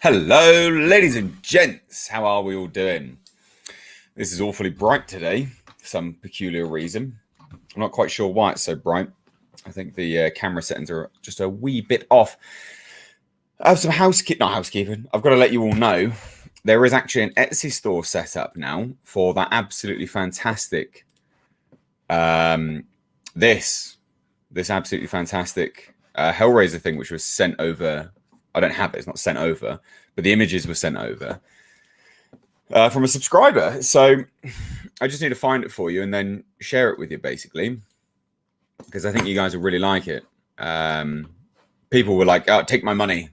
Hello, ladies and gents. How are we all doing? This is awfully bright today for some peculiar reason. I'm not quite sure why it's so bright. I think the camera settings are just a wee bit off. I have some housekeeping. I've got to let you all know there is actually an Etsy store set up now for that absolutely fantastic, this absolutely fantastic Hellraiser thing, which was sent over. I don't have it. It's not sent over, but the images were sent over from a subscriber. So I just need to find it for you and then share it with you, basically, because I think you guys will really like it. People were like, "Oh, take my money."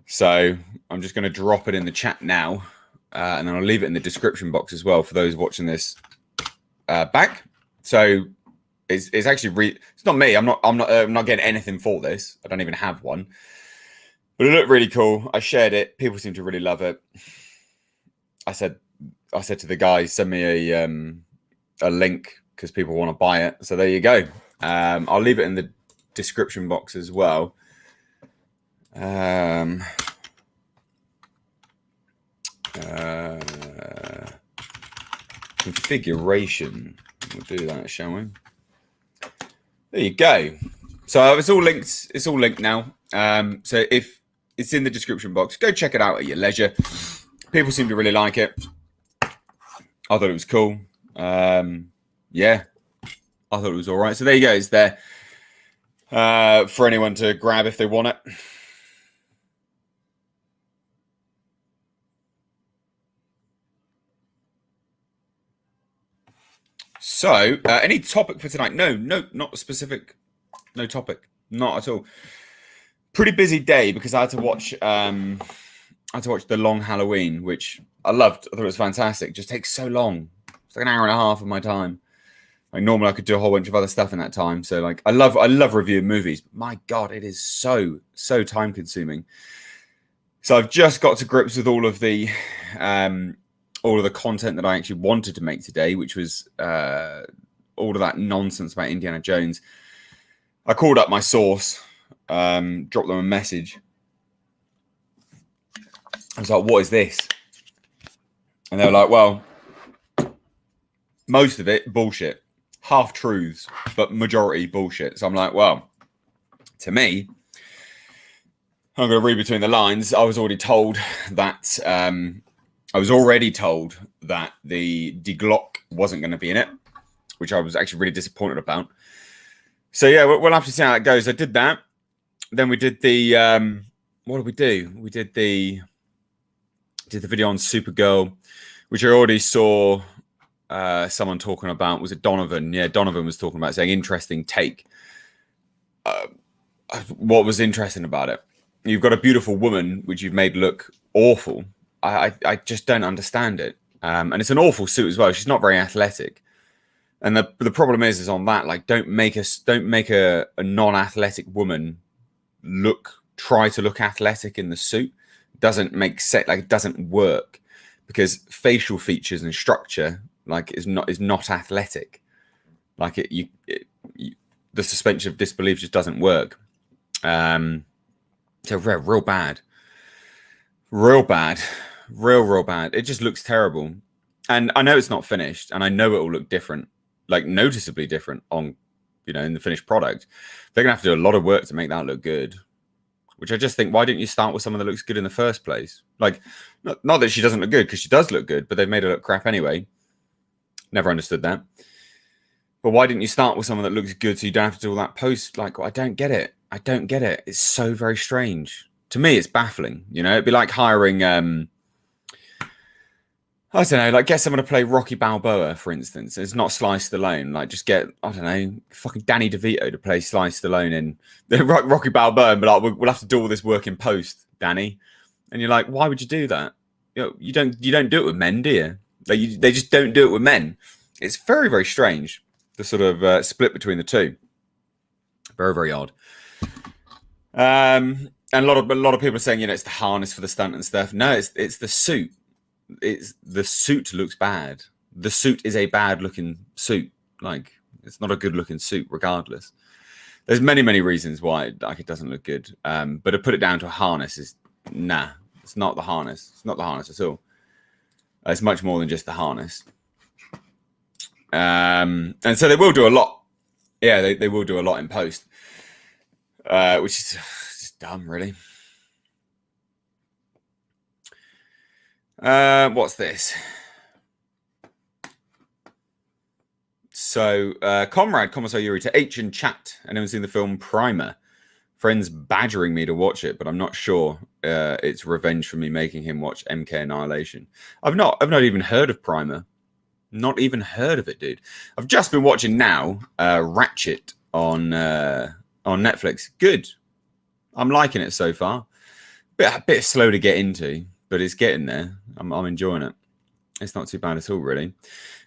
So I'm just going to drop it in the chat now, and then I'll leave it in the description box as well for those watching this back. So it's actually it's not me. I'm not getting anything for this. I don't even have one. But it looked really cool. I shared it. People seem to really love it. I said to the guy, send me a link because people want to buy it. So there you go. I'll leave it in the description box as well. Configuration. We'll do that, shall we? There you go. So it's all linked. It's all linked now. So if it's in the description box, go check it out at your leisure. People seem to really like it. I thought it was cool. Yeah, I thought it was all right. So there you go. It's there for anyone to grab if they want it. So any topic for tonight? No, not specific. No topic. Not at all. Pretty busy day because I had to watch The Long Halloween, which I loved. I thought it was fantastic. Just takes so long. It's like an hour and a half of my time. Like normally I could do a whole bunch of other stuff in that time. So like I love reviewing movies. But my God, it is so time consuming. So I've just got to grips with all of the content that I actually wanted to make today, which was all of that nonsense about Indiana Jones. I called up my source. Dropped them a message. I was like, what is this? And they were like, well, most of it bullshit, half truths, but majority bullshit. So I'm like, well, to me, I'm going to read between the lines. I was already told that the Die Glock wasn't going to be in it, which I was actually really disappointed about. So yeah, we'll have to see how it goes. I did that. Then we did the what did we do? We did the video on Supergirl, which I already saw someone talking about. Was it Donovan? Yeah, Donovan was talking about, saying interesting take. What was interesting about it? You've got a beautiful woman which you've made look awful. I just don't understand it. And it's an awful suit as well. She's not very athletic. And the problem is on that, like, don't make a non-athletic woman try to look athletic in the suit. Doesn't make sense. Like, it doesn't work because facial features and structure is not athletic. Like the suspension of disbelief just doesn't work. So real bad. Real bad. It just looks terrible. And I know it's not finished, and I know it will look different, like noticeably different on, in the finished product. They're gonna have to do a lot of work to make that look good. Which I just think, why didn't you start with someone that looks good in the first place? Like, not that she doesn't look good, because she does look good, but they've made her look crap anyway. Never understood that. But why didn't you start with someone that looks good so you don't have to do all that post? Like, I don't get it. It's so very strange. To me, it's baffling. It'd be like hiring I don't know, like get someone to play Rocky Balboa, for instance. It's not Sly Stallone. Like, just get, I don't know, fucking Danny DeVito to play Sly Stallone in Rocky Balboa, but like, we'll have to do all this work in post, Danny. And you're like, why would you do that? You don't do it with men, do you? Like, they just don't do it with men. It's very, very strange, the sort of split between the two. Very, very odd. And a lot of people are saying, it's the harness for the stunt and stuff. No, it's the suit. The suit looks bad. The suit is a bad looking suit. Like, it's not a good looking suit regardless. There's many reasons why it doesn't look good. But to put it down to a harness is nah, it's not the harness. It's not the harness at all. It's much more than just the harness. And so they will do a lot. Yeah, they will do a lot in post, which is just dumb, really. What's this? So, Comrade Commissar Yuri to H in chat. Anyone seen the film Primer? Friends badgering me to watch it, but I'm not sure it's revenge for me making him watch MK Annihilation. I've not even heard of Primer. Not even heard of it, dude. I've just been watching now Ratchet on Netflix. Good. I'm liking it so far. A bit slow to get into, but it's getting there. I'm enjoying it. It's not too bad at all, really.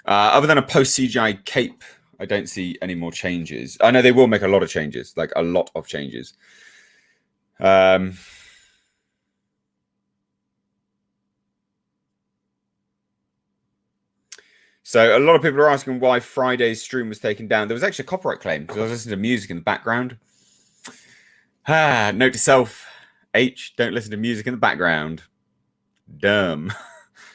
Other than a post CGI cape, I don't see any more changes. I know they will make a lot of changes, like a lot of changes. So a lot of people are asking why Friday's stream was taken down. There was actually a copyright claim because I was listening to music in the background. Note to self, H, don't listen to music in the background. Dumb.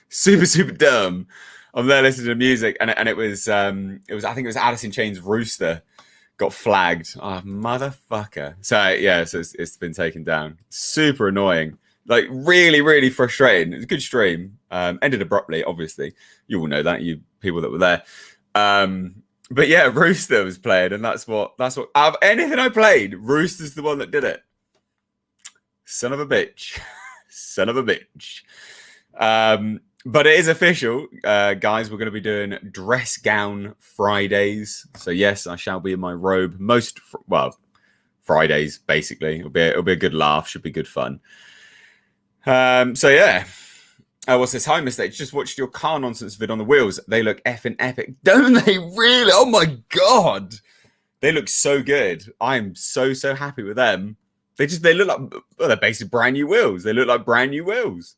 super dumb. I'm there listening to music, and it was I think it was Alice in Chains' Rooster got flagged. Oh, motherfucker. So yeah, so it's been taken down. Super annoying. Like really frustrating. It was a good stream. Ended abruptly, obviously. You all know that, you people that were there. But yeah, Rooster was playing, and that's what out of anything I played, Rooster's the one that did it. Son of a bitch. Son of a bitch. But it is official, guys. We're going to be doing dress gown Fridays. So yes, I shall be in my robe Fridays basically. It'll be a good laugh. Should be good fun. So yeah. What's this? Hi, Mistake. Just watched your car nonsense vid on the wheels. They look effing epic, don't they? Really? Oh my god, they look so good. I'm so happy with them. They look like they're basically brand new wheels. They look like brand new wheels.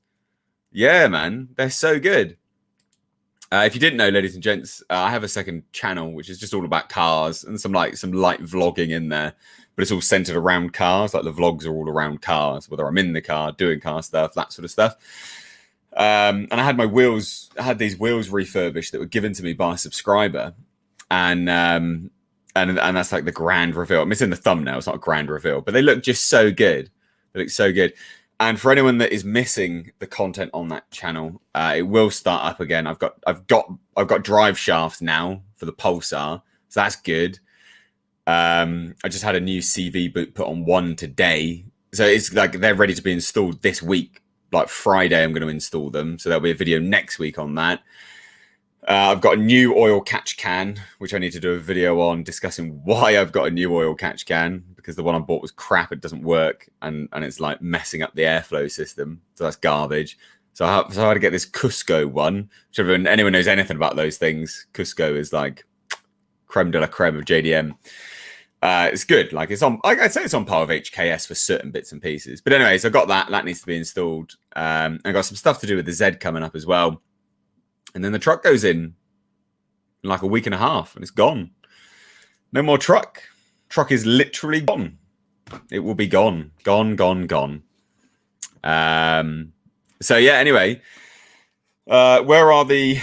Yeah, man, they're so good. If you didn't know, ladies and gents, I have a second channel which is just all about cars and some light vlogging in there, but it's all centered around cars. Like the vlogs are all around cars, whether I'm in the car doing car stuff, that sort of stuff. And I had these wheels refurbished that were given to me by a subscriber, and that's like the grand reveal. I mean, it's in the thumbnail. It's not a grand reveal, but they look just so good. They look so good. And for anyone that is missing the content on that channel, it will start up again. I've got drive shafts now for the Pulsar, so that's good. I just had a new CV boot put on one today, so it's like they're ready to be installed this week. Like Friday, I'm going to install them, so there'll be a video next week on that. I've got a new oil catch can, which I need to do a video on discussing why I've got a new oil catch can, because the one I bought was crap. It doesn't work, and it's like messing up the airflow system. So that's garbage. So I had to get this Cusco one. Which anyone knows anything about those things, Cusco is like creme de la creme of JDM. It's good. Like I'd say it's on par with HKS for certain bits and pieces. But anyways, I got that. That needs to be installed. I got some stuff to do with the Z coming up as well. And then the truck goes in like a week and a half, and it's gone. No more truck. Truck is literally gone. It will be gone. Gone. So yeah, anyway. Where are the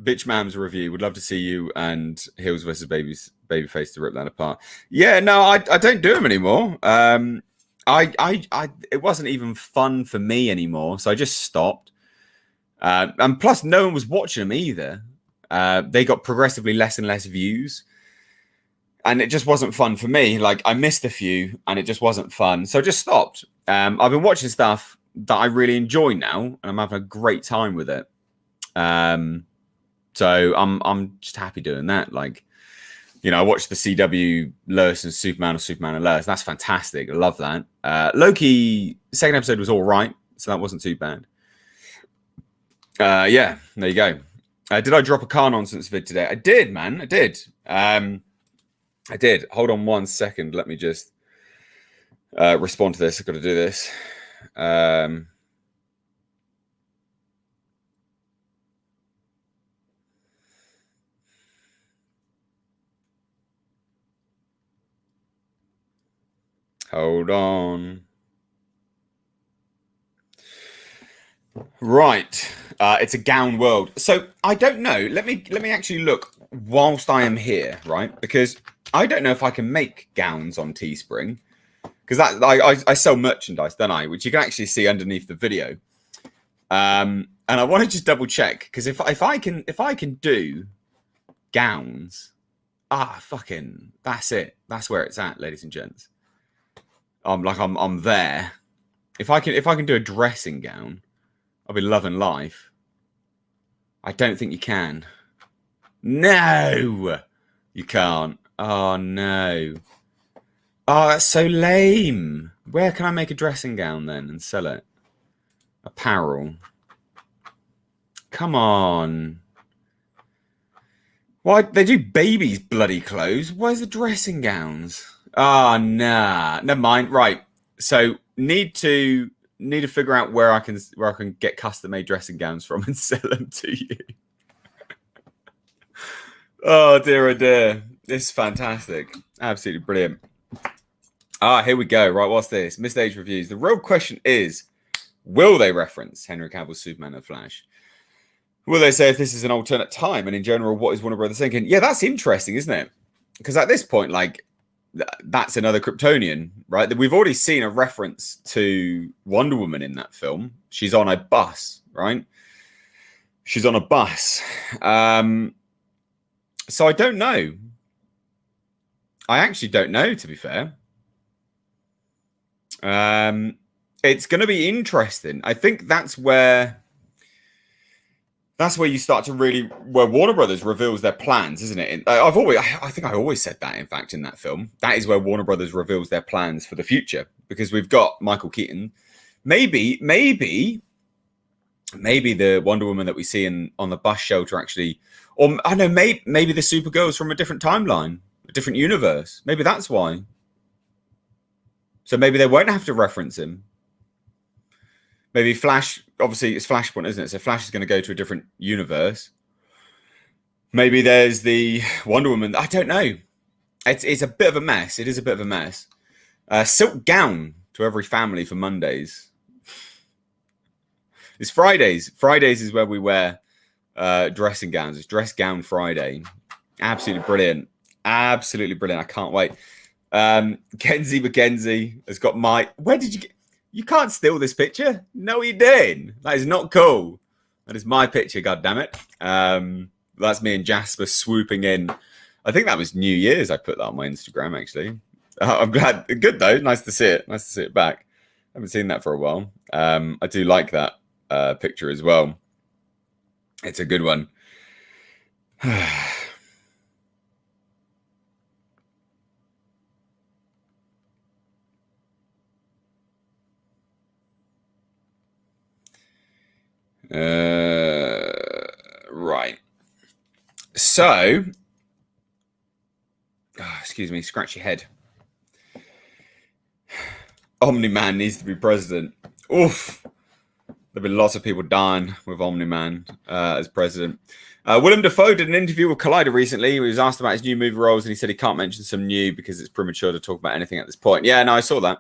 Bitch Mams review? Would love to see you and Hills versus Babyface to rip that apart. Yeah, no, I don't do them anymore. It wasn't even fun for me anymore, so I just stopped. And plus, no one was watching them either. They got progressively less and less views, and it just wasn't fun for me. Like I missed a few, and it just wasn't fun, so I just stopped. I've been watching stuff that I really enjoy now, and I'm having a great time with it. So I'm just happy doing that. Like, you know, I watched the CW Lois and Superman, or Superman and Lois. That's fantastic. I love that. Loki, second episode was all right, so that wasn't too bad. Yeah, there you go. Did I drop a car nonsense vid today? I did, man. I did. I did. Hold on 1 second. Let me just respond to this. I've got to do this. Hold on. Right. It's a gown world. So I don't know. Let me actually look whilst I am here, right? Because I don't know if I can make gowns on Teespring. Because that I sell merchandise, don't I? Which you can actually see underneath the video. And I want to just double check because if I can do gowns, fucking that's it. That's where it's at, ladies and gents. I'm there. If I can do a dressing gown, I'll be loving life. I don't think you can. No, you can't. Oh no. Oh, that's so lame. Where can I make a dressing gown then and sell it? Apparel. Come on. Why they do babies' bloody clothes? Where's the dressing gowns? Ah, nah. Never mind. Right. So need to figure out where I can get custom made dressing gowns from and sell them to you. Oh dear, oh dear. This is fantastic. Absolutely brilliant. Here we go. Right, what's this? Missed Age reviews. The real question is, will they reference Henry Cavill's Superman and Flash? Will they say if this is an alternate time? And in general, what is Warner Brothers thinking? Yeah, that's interesting, isn't it? Because at this point, like, that's another Kryptonian, right? We've already seen a reference to Wonder Woman in that film. She's on a bus, right? She's on a bus. So I don't know. I actually don't know, to be fair. It's going to be interesting. I think that's where you start to really, where Warner Brothers reveals their plans, isn't it? I think I always said that, in fact, in that film. That is where Warner Brothers reveals their plans for the future, because we've got Michael Keaton. Maybe the Wonder Woman that we see on the bus shelter actually, or I don't know, maybe the Supergirl's from a different timeline, a different universe. Maybe that's why. So maybe they won't have to reference him. Maybe Flash, obviously it's Flashpoint, isn't it? So Flash is going to go to a different universe. Maybe there's the Wonder Woman. I don't know. It's a bit of a mess. It is a bit of a mess. Silk gown to every family for Mondays. It's Fridays. Fridays is where we wear dressing gowns. It's Dress Gown Friday. Absolutely brilliant. Absolutely brilliant. I can't wait. Kenzie McKenzie has got my... Where did you get... You can't steal this picture. No, you didn't. That is not cool. That is my picture, goddammit. That's me and Jasper swooping in. I think that was New Year's. I put that on my Instagram, actually. I'm glad. Good, though. Nice to see it. Nice to see it back. I haven't seen that for a while. I do like that picture as well. It's a good one. Right. So, excuse me, scratch your head. Omni-Man needs to be president. Oof. There've been lots of people dying with Omni-Man as president. Willem Dafoe did an interview with Collider recently. He was asked about his new movie roles, and he said he can't mention some new because it's premature to talk about anything at this point. Yeah, no, I saw that.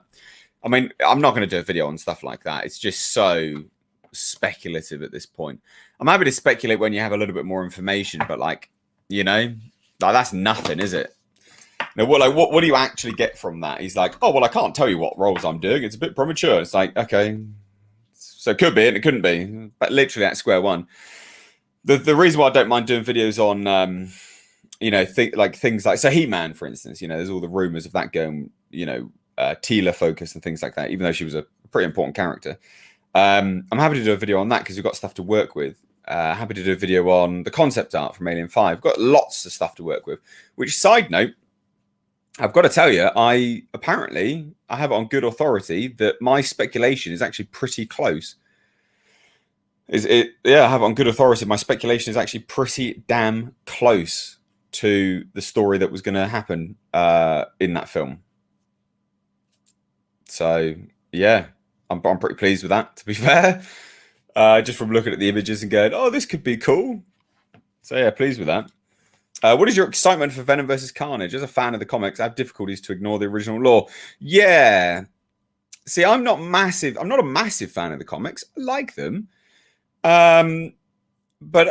I mean, I'm not going to do a video on stuff like that. It's just so speculative at this point. I'm happy to speculate when you have a little bit more information, but like, you know, like that's nothing, is it? Now, what do you actually get from that? He's like, oh, well, I can't tell you what roles I'm doing. It's a bit premature. It's like, okay, so it could be and it couldn't be, but literally at square one. The reason why I don't mind doing videos on, you know, things like, so He-Man, for instance, you know, there's all the rumors of that going, you know, Teela focus and things like that, even though she was a pretty important character. I'm happy to do a video on that because we've got stuff to work with. Happy to do a video on the concept art from Alien 5. We've got lots of stuff to work with, which, side note, I've got to tell you, I have it on good authority that my speculation is actually pretty close. Yeah, I have it on good authority. My speculation is actually pretty damn close to the story that was going to happen in that film. So, yeah, I'm pretty pleased with that, to be fair. Just from looking at the images and going, oh, this could be cool. So, yeah, pleased with that. What is your excitement for Venom versus Carnage? As a fan of the comics, I have difficulties to ignore the original lore. Yeah. See, I'm not a massive fan of the comics. I like them. But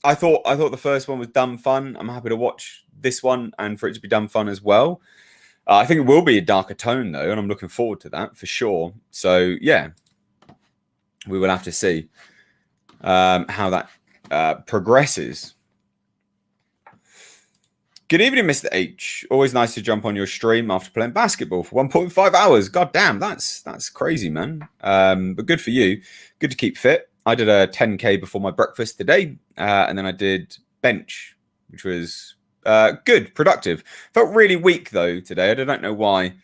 I thought the first one was dumb fun. I'm happy to watch this one and for it to be dumb fun as well. I think it will be a darker tone though, and I'm looking forward to that for sure. So yeah, we will have to see how that progresses. Good evening, Mr. H. Always nice to jump on your stream after playing basketball for 1.5 hours. God damn, that's crazy, man. But good for you. Good to keep fit. I did a 10K before my breakfast today, and then I did bench, which was good, productive. Felt really weak though today. I don't know why.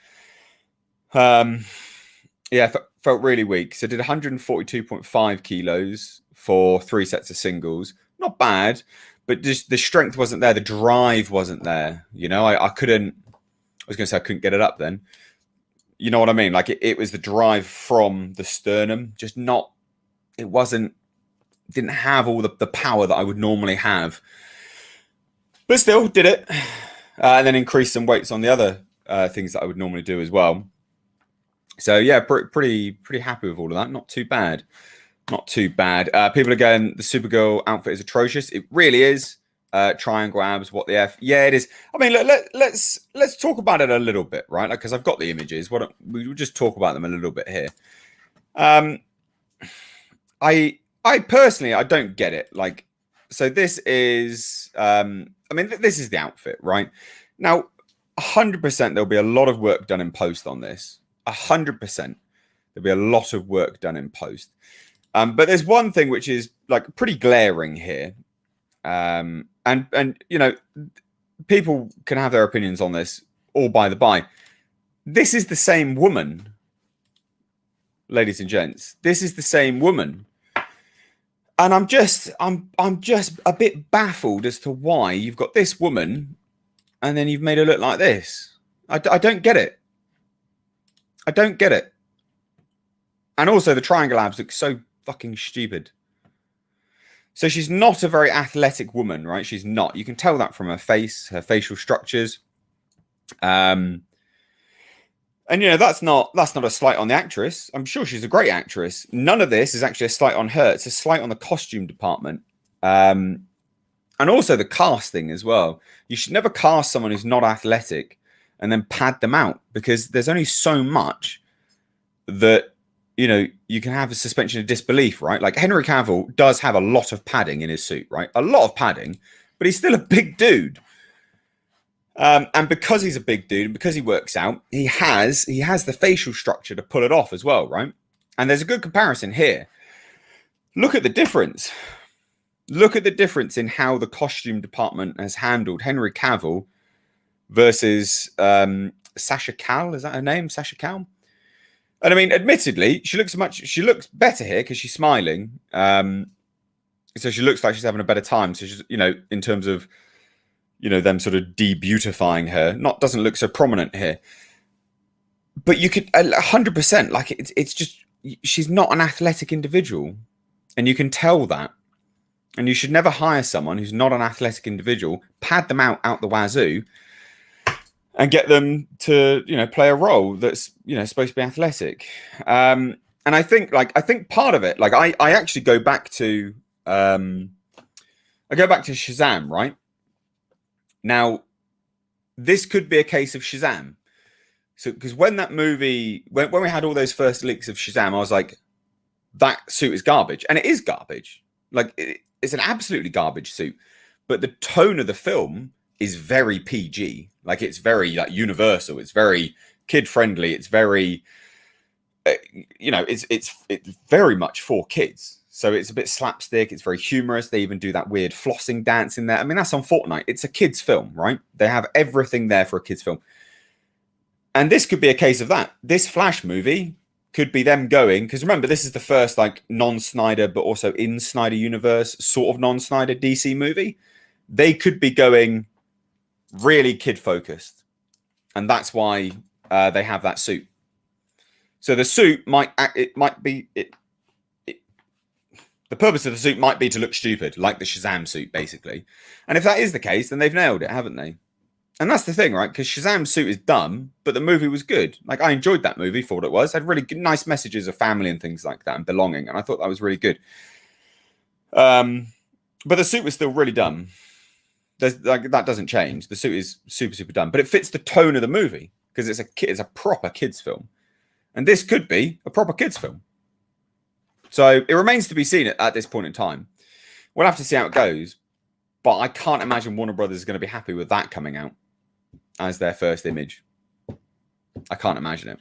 Yeah, felt really weak. So I did 142.5 kilos for 3 sets of singles. Not bad, but just the strength wasn't there. The drive wasn't there. You know, I couldn't. I was going to say I couldn't get it up then. You know what I mean? Like it was the drive from the sternum, just not. It didn't have all the power that I would normally have, but still did it, and then increased some weights on the other things that I would normally do as well. So yeah, pretty happy with all of that. Not too bad. Not too bad. People are going, the Supergirl outfit is atrocious. It really is. Triangle abs, what the F? Yeah, it is. I mean, let's talk about it a little bit, right? Like, because I've got the images. We'll just talk about them a little bit here. I personally, I don't get it. Like, so this is, I mean, this is the outfit, right? Now, 100% there'll be a lot of work done in post on this. 100% there'll be a lot of work done in post. But there's one thing which is like pretty glaring here. And you know, people can have their opinions on this, all by the by. This is the same woman, ladies and gents. This is the same woman. And I'm just a bit baffled as to why you've got this woman and then you've made her look like this. I don't get it. I don't get it. And also the triangle abs look so fucking stupid. So she's not a very athletic woman, right? She's not. You can tell that from her face, her facial structures. And, you know, that's not a slight on the actress. I'm sure she's a great actress. None of this is actually a slight on her. It's a slight on the costume department. And also the casting as well. You should never cast someone who's not athletic and then pad them out, because there's only so much that, you know, you can have a suspension of disbelief, right? Like Henry Cavill does have a lot of padding in his suit, right? A lot of padding, but he's still a big dude. And because he's a big dude and because he works out, he has the facial structure to pull it off as well, right? And there's a good comparison here. Look at the difference. Look at the difference in how the costume department has handled Henry Cavill versus Sasha Cal. Is that her name? Sasha Cal? And I mean, admittedly, she looks better here because she's smiling. So she looks like she's having a better time. So she's, you know, in terms of, you know, them sort of de-beautifying her, doesn't look so prominent here. But you could 100%, like it's just, she's not an athletic individual, and you can tell that. And you should never hire someone who's not an athletic individual, pad them out the wazoo, and get them to, you know, play a role that's, you know, supposed to be athletic. And I think part of it, like I actually go back to Shazam, right? Now, this could be a case of Shazam. So, because when that movie, when we had all those first leaks of Shazam, I was like, that suit is garbage. And it is garbage. Like, it's an absolutely garbage suit. But the tone of the film is very PG. Like, it's very, like, universal. It's very kid-friendly. It's very, you know, it's very much for kids. So it's a bit slapstick. It's very humorous. They even do that weird flossing dance in there. I mean, that's on Fortnite. It's a kid's film, right? They have everything there for a kid's film. And this could be a case of that. This Flash movie could be them going, because remember, this is the first like non-Snyder, but also in Snyder universe, sort of non-Snyder DC movie. They could be going really kid-focused. And that's why they have that suit. So the suit the purpose of the suit might be to look stupid, like the Shazam suit, basically. And if that is the case, then they've nailed it, haven't they? And that's the thing, right? Because Shazam's suit is dumb, but the movie was good. Like, I enjoyed that movie for what it was. It had really good, nice messages of family and things like that and belonging. And I thought that was really good. But the suit was still really dumb. That doesn't change. The suit is super, super dumb. But it fits the tone of the movie because it's a proper kids film. And this could be a proper kids film. So it remains to be seen at this point in time. We'll have to see how it goes. But I can't imagine Warner Brothers is going to be happy with that coming out as their first image. I can't imagine it.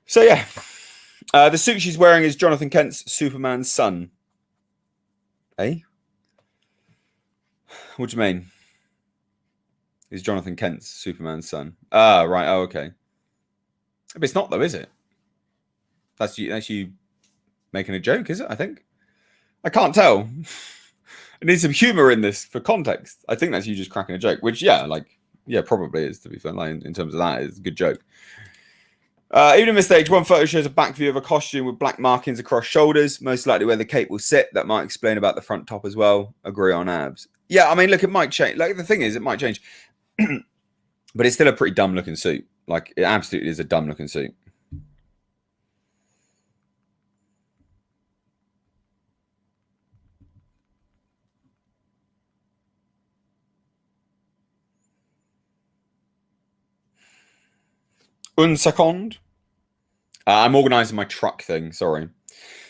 So, yeah. The suit she's wearing is Jonathan Kent's Superman's son. Eh? What do you mean? Is Jonathan Kent's Superman's son? Ah, right. Oh, okay. But it's not, though, is it? That's you making a joke, is it? I think. I can't tell. I need some humor in this for context. I think that's you just cracking a joke, which, yeah, probably is, to be fair. Like, in terms of that, it's a good joke. Even in this stage, one photo shows a back view of a costume with black markings across shoulders, most likely where the cape will sit. That might explain about the front top as well. Agree on abs. Yeah, I mean, look, it might change. Like, the thing is, it might change. But it's still a pretty dumb-looking suit. Like, it absolutely is a dumb-looking suit. Un second. I'm organising my truck thing. Sorry.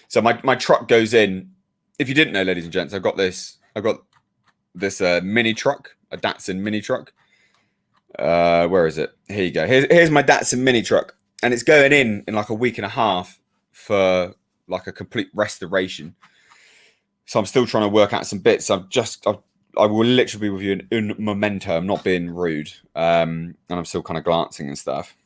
So my truck goes in. If you didn't know, ladies and gents, I've got this mini truck, a Datsun mini truck. Where is it? Here you go. Here's my Datsun mini truck, and it's going in like a week and a half for like a complete restoration. So I'm still trying to work out some bits. I will literally be with you in un momento. I'm not being rude, and I'm still kind of glancing and stuff.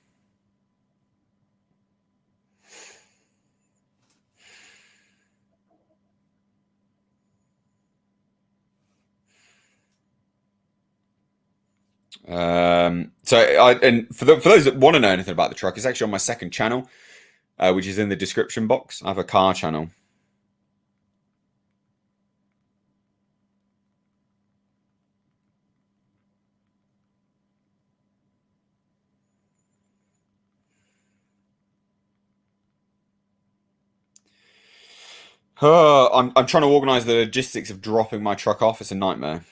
And for those that want to know anything about the truck, it's actually on my second channel, which is in the description box. I have a car channel. I'm trying to organize the logistics of dropping my truck off. It's a nightmare.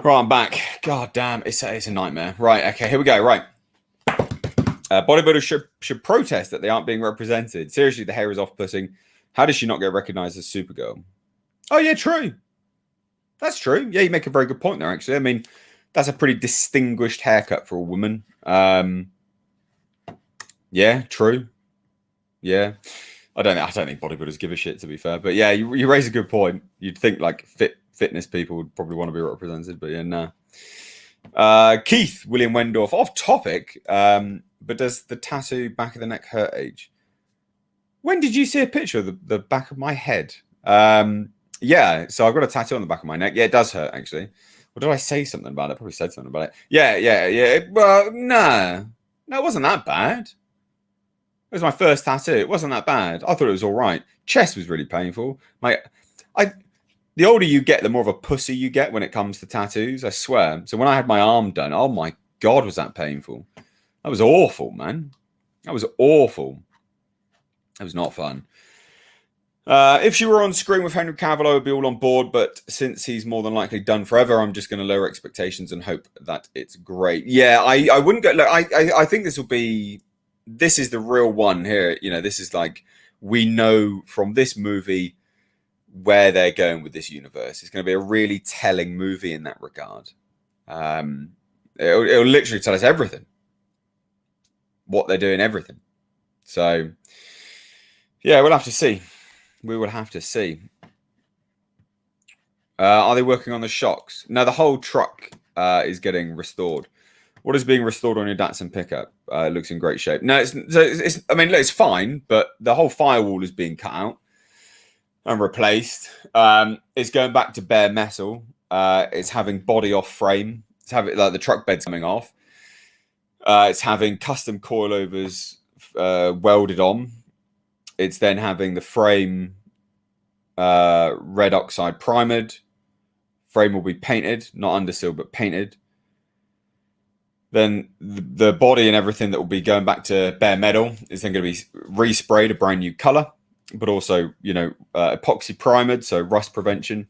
Right, I'm back. God damn, it's a nightmare. Right, okay, here we go. Right. Bodybuilders should protest that they aren't being represented. Seriously, the hair is off-putting. How does she not get recognized as Supergirl? Oh, yeah, true. That's true. Yeah, you make a very good point there, actually. I mean, that's a pretty distinguished haircut for a woman. Yeah, true. Yeah. I don't think bodybuilders give a shit, to be fair. But yeah, you raise a good point. You'd think like fitness people would probably want to be represented, but yeah, no. Keith William Wendorf, off topic, but does the tattoo back of the neck hurt age? When did you see a picture of the back of my head? Yeah, so I've got a tattoo on the back of my neck. Yeah, it does hurt, actually. Or did I say something about it? I probably said something about it. Yeah. Well, no, it wasn't that bad. It was my first tattoo. It wasn't that bad. I thought it was all right. Chest was really painful. The older you get, the more of a pussy you get when it comes to tattoos. I swear. So when I had my arm done, oh my God, was that painful. That was awful, man. That was awful. That was not fun. If she were on screen with Henry Cavill, I would be all on board. But since he's more than likely done forever, I'm just going to lower expectations and hope that it's great. Yeah, I wouldn't go. Look, I think this will be. This is the real one here. You know, this is like, we know from this movie where they're going with this universe. It's going to be a really telling movie in that regard. It'll literally tell us everything, what they're doing, everything. So yeah, we'll have to see. We will have to see. Are they working on the shocks? No, the whole truck is getting restored. What is being restored on your Datsun pickup? It looks in great shape. No, it's I mean, look, it's fine, but the whole firewall is being cut out and replaced. It's going back to bare metal. It's having body off frame. It's having like the truck bed's coming off. It's having custom coilovers welded on. It's then having the frame red oxide primered. Frame will be painted, not undersealed, but painted. Then the body and everything that will be going back to bare metal is then going to be resprayed a brand new color, but also, epoxy primered, so rust prevention.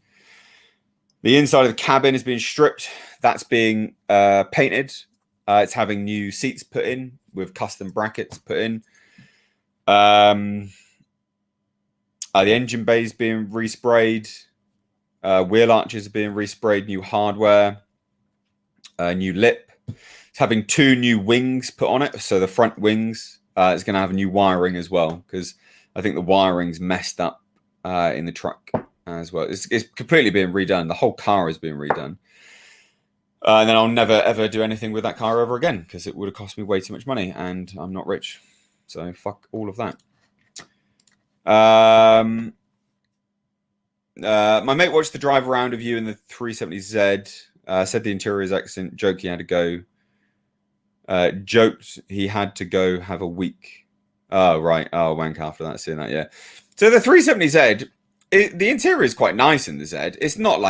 The inside of the cabin is being stripped. That's being painted. It's having new seats put in with custom brackets put in. The engine bay is being resprayed. Wheel arches are being resprayed. New hardware. New lip. It's having 2 new wings put on it. So the front wings is going to have new wiring as well, because I think the wiring's messed up in the truck as well. It's completely being redone. The whole car is being redone. And then I'll never, ever do anything with that car ever again, because it would have cost me way too much money, and I'm not rich. So fuck all of that. My mate watched the drive around of you in the 370Z. Said the interior is excellent. Joked he had to go. Joked he had to go have a week. Oh, right. Oh, wank after that, seeing that, yeah. So the 370Z, the interior is quite nice in the Z. It's not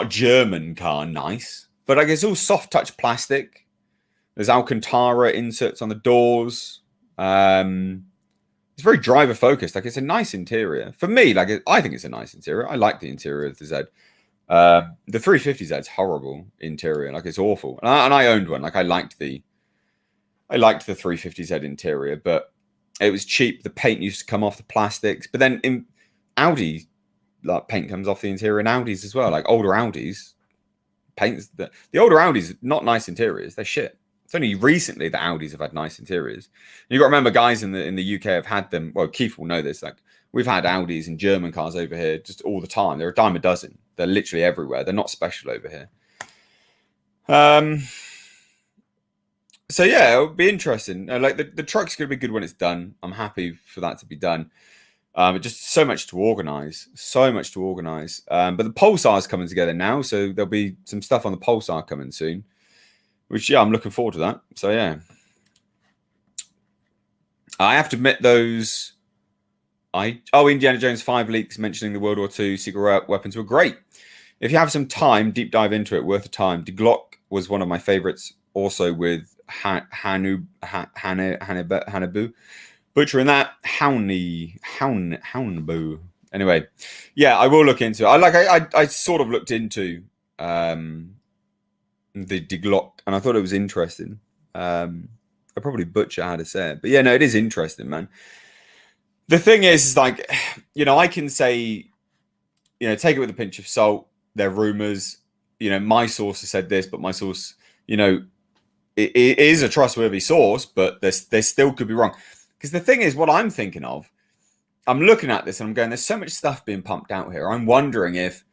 German car nice, but like it's all soft touch plastic. There's Alcantara inserts on the doors. It's very driver focused. Like it's a nice interior for me. Like I think it's a nice interior. I like the interior of the Z. The 350Z is horrible interior. Like it's awful. And I owned one. Like I liked the 350Z interior, but it was cheap. The paint used to come off the plastics, but then in Audi, like paint comes off the interior in Audis as well. Like older Audis, paints the older Audis, not nice interiors. They're shit. It's only recently that Audis have had nice interiors. You got to remember, guys in the UK have had them. Well, Keith will know this. Like we've had Audis and German cars over here just all the time. They're a dime a dozen. They're literally everywhere. They're not special over here. So yeah, it'll be interesting. Like the truck's gonna be good when it's done. I'm happy for that to be done. Just so much to organize. But the Pulsar is coming together now, so there'll be some stuff on the Pulsar coming soon. Which, yeah, I'm looking forward to that. So, yeah. I have to admit those... Indiana Jones 5 leaks mentioning the World War II secret weapons were great. If you have some time, deep dive into it, worth the time. The Glock was one of my favorites, also with Hanabu. Butchering that. Hounbu. Anyway, yeah, I will look into it. I sort of looked into... the Glock, and I thought it was interesting. I probably butcher how to say it, but yeah, no, it is interesting, man. The thing is like, I can say, take it with a pinch of salt. They're rumors. My source has said this, but my source, it is a trustworthy source, but they still could be wrong. Because the thing is, what I'm thinking of, I'm looking at this and I'm going, there's so much stuff being pumped out here. I'm wondering if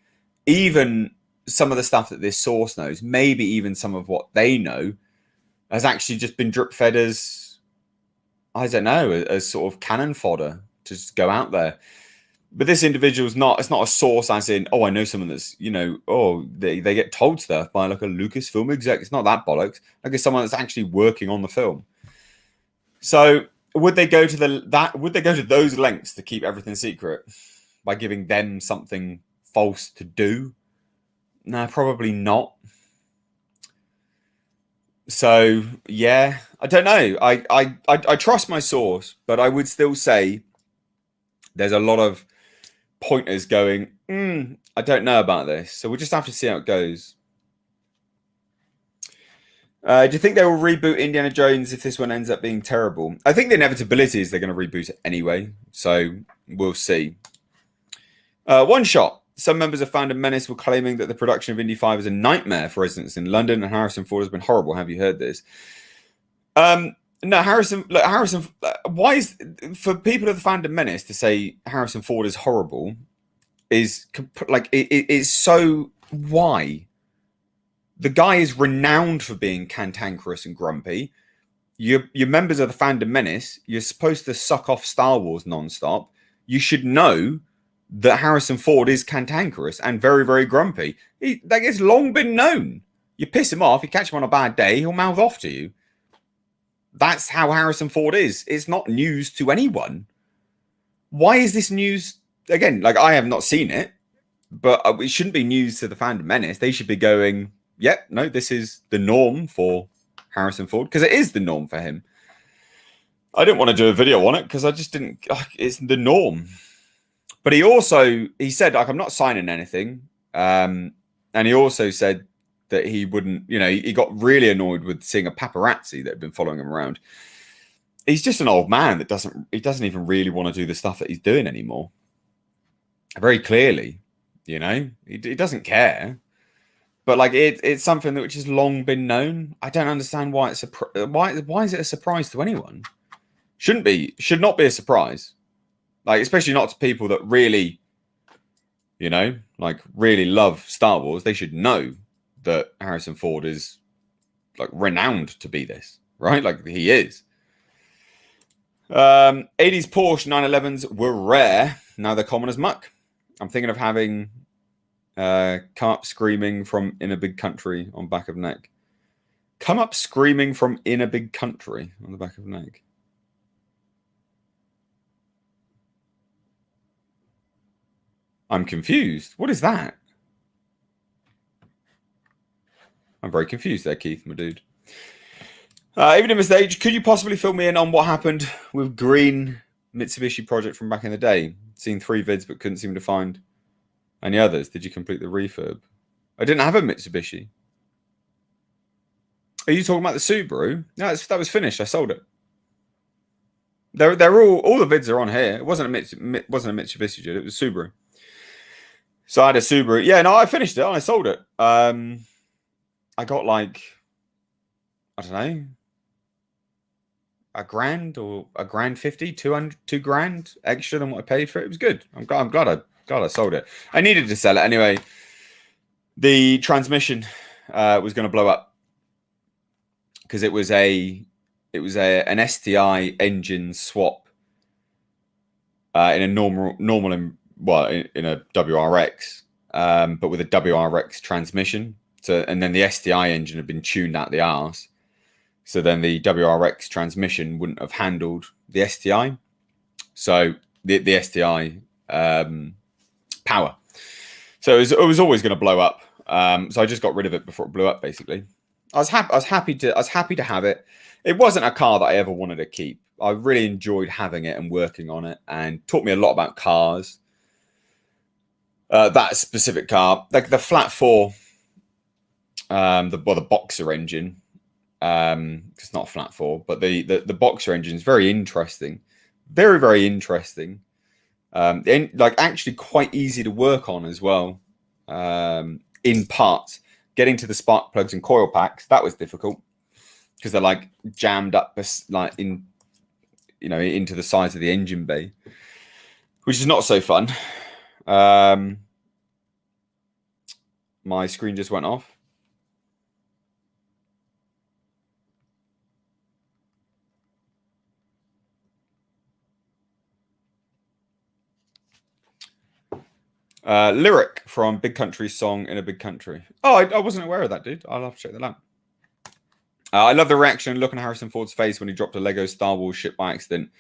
even some of the stuff that this source knows, maybe even some of what they know, has actually just been drip fed as, I don't know, as sort of cannon fodder to just go out there. But this individual's not, it's not a source as in, I know someone that's, they get told stuff by like a Lucasfilm exec. It's not that bollocks. Like it's someone that's actually working on the film. So would they go to those lengths to keep everything secret by giving them something false to do? No, probably not. So yeah, I don't know. I trust my source, but I would still say there's a lot of pointers going, I don't know about this. So we'll just have to see how it goes. Do you think they will reboot Indiana Jones if this one ends up being terrible? I think the inevitability is they're going to reboot it anyway. So we'll see. One shot. Some members of Fandom Menace were claiming that the production of Indy 5 is a nightmare for residents in London, and Harrison Ford has been horrible. Have you heard this? No, Harrison. Why is for people of the Fandom Menace to say Harrison Ford is horrible? Is like it is so why? the guy is renowned for being cantankerous and grumpy. You're members of the Fandom Menace. You're supposed to suck off Star Wars nonstop. You should know that Harrison Ford is cantankerous and very, very grumpy. Like, it's long been known. You piss him off, you catch him on a bad day, he'll mouth off to you. That's how Harrison Ford is. It's not news to anyone. Why is this news? Again, like, I have not seen it, but it shouldn't be news to the Fandom Menace. They should be going, yep, no, this is the norm for Harrison Ford, because it is the norm for him. I didn't want to do a video on it because I just didn't. It's the norm. But he said, like, I'm not signing anything. And he also said that he wouldn't, he got really annoyed with seeing a paparazzi that had been following him around. He's just an old man that doesn't even really want to do the stuff that he's doing anymore. Very clearly, he doesn't care. But like it's something which has long been known. I don't understand why why is it a surprise to anyone? Should not be a surprise. Like, especially not to people that really, really love Star Wars. They should know that Harrison Ford is like renowned to be this, right? Like, he is. 80s Porsche 911s were rare. Now they're common as muck. I'm thinking of having come up screaming from in a big country on back of neck. Come up screaming from in a big country on the back of neck. I'm confused. What is that? I'm very confused there, Keith, my dude. Even in this stage, could you possibly fill me in on what happened with green Mitsubishi project from back in the day? Seen 3 vids, but couldn't seem to find any others. Did you complete the refurb? I didn't have a Mitsubishi. Are you talking about the Subaru? No, that was finished. I sold it. They're all the vids are on here. It wasn't a Mitsubishi, dude. It was Subaru. So I had a Subaru. Yeah, no, I finished it and I sold it. I got like, I don't know, $1,000 or $1,050, 2 grand extra than what I paid for it. It was good. I'm glad I sold it. I needed to sell it anyway. The transmission was going to blow up because it was an STI engine swap in a normal in a WRX, but with a WRX transmission. And then the STI engine had been tuned out the arse. So then the WRX transmission wouldn't have handled the STI. So the STI power. So it was always going to blow up. So I just got rid of it before it blew up, basically. I was happy to have it. It wasn't a car that I ever wanted to keep. I really enjoyed having it and working on it, and taught me a lot about cars. That specific car, like the flat 4, the Boxer engine. It's not a flat 4, but the Boxer engine is very interesting, very, very interesting. And like actually quite easy to work on as well. In parts, getting to the spark plugs and coil packs, that was difficult because they're like jammed up like into the sides of the engine bay, which is not so fun. My screen just went off. Lyric from Big Country's song In a Big Country. Oh, I wasn't aware of that, dude. I'll have to check that out. I love the reaction and look on Harrison Ford's face when he dropped a Lego Star Wars ship by accident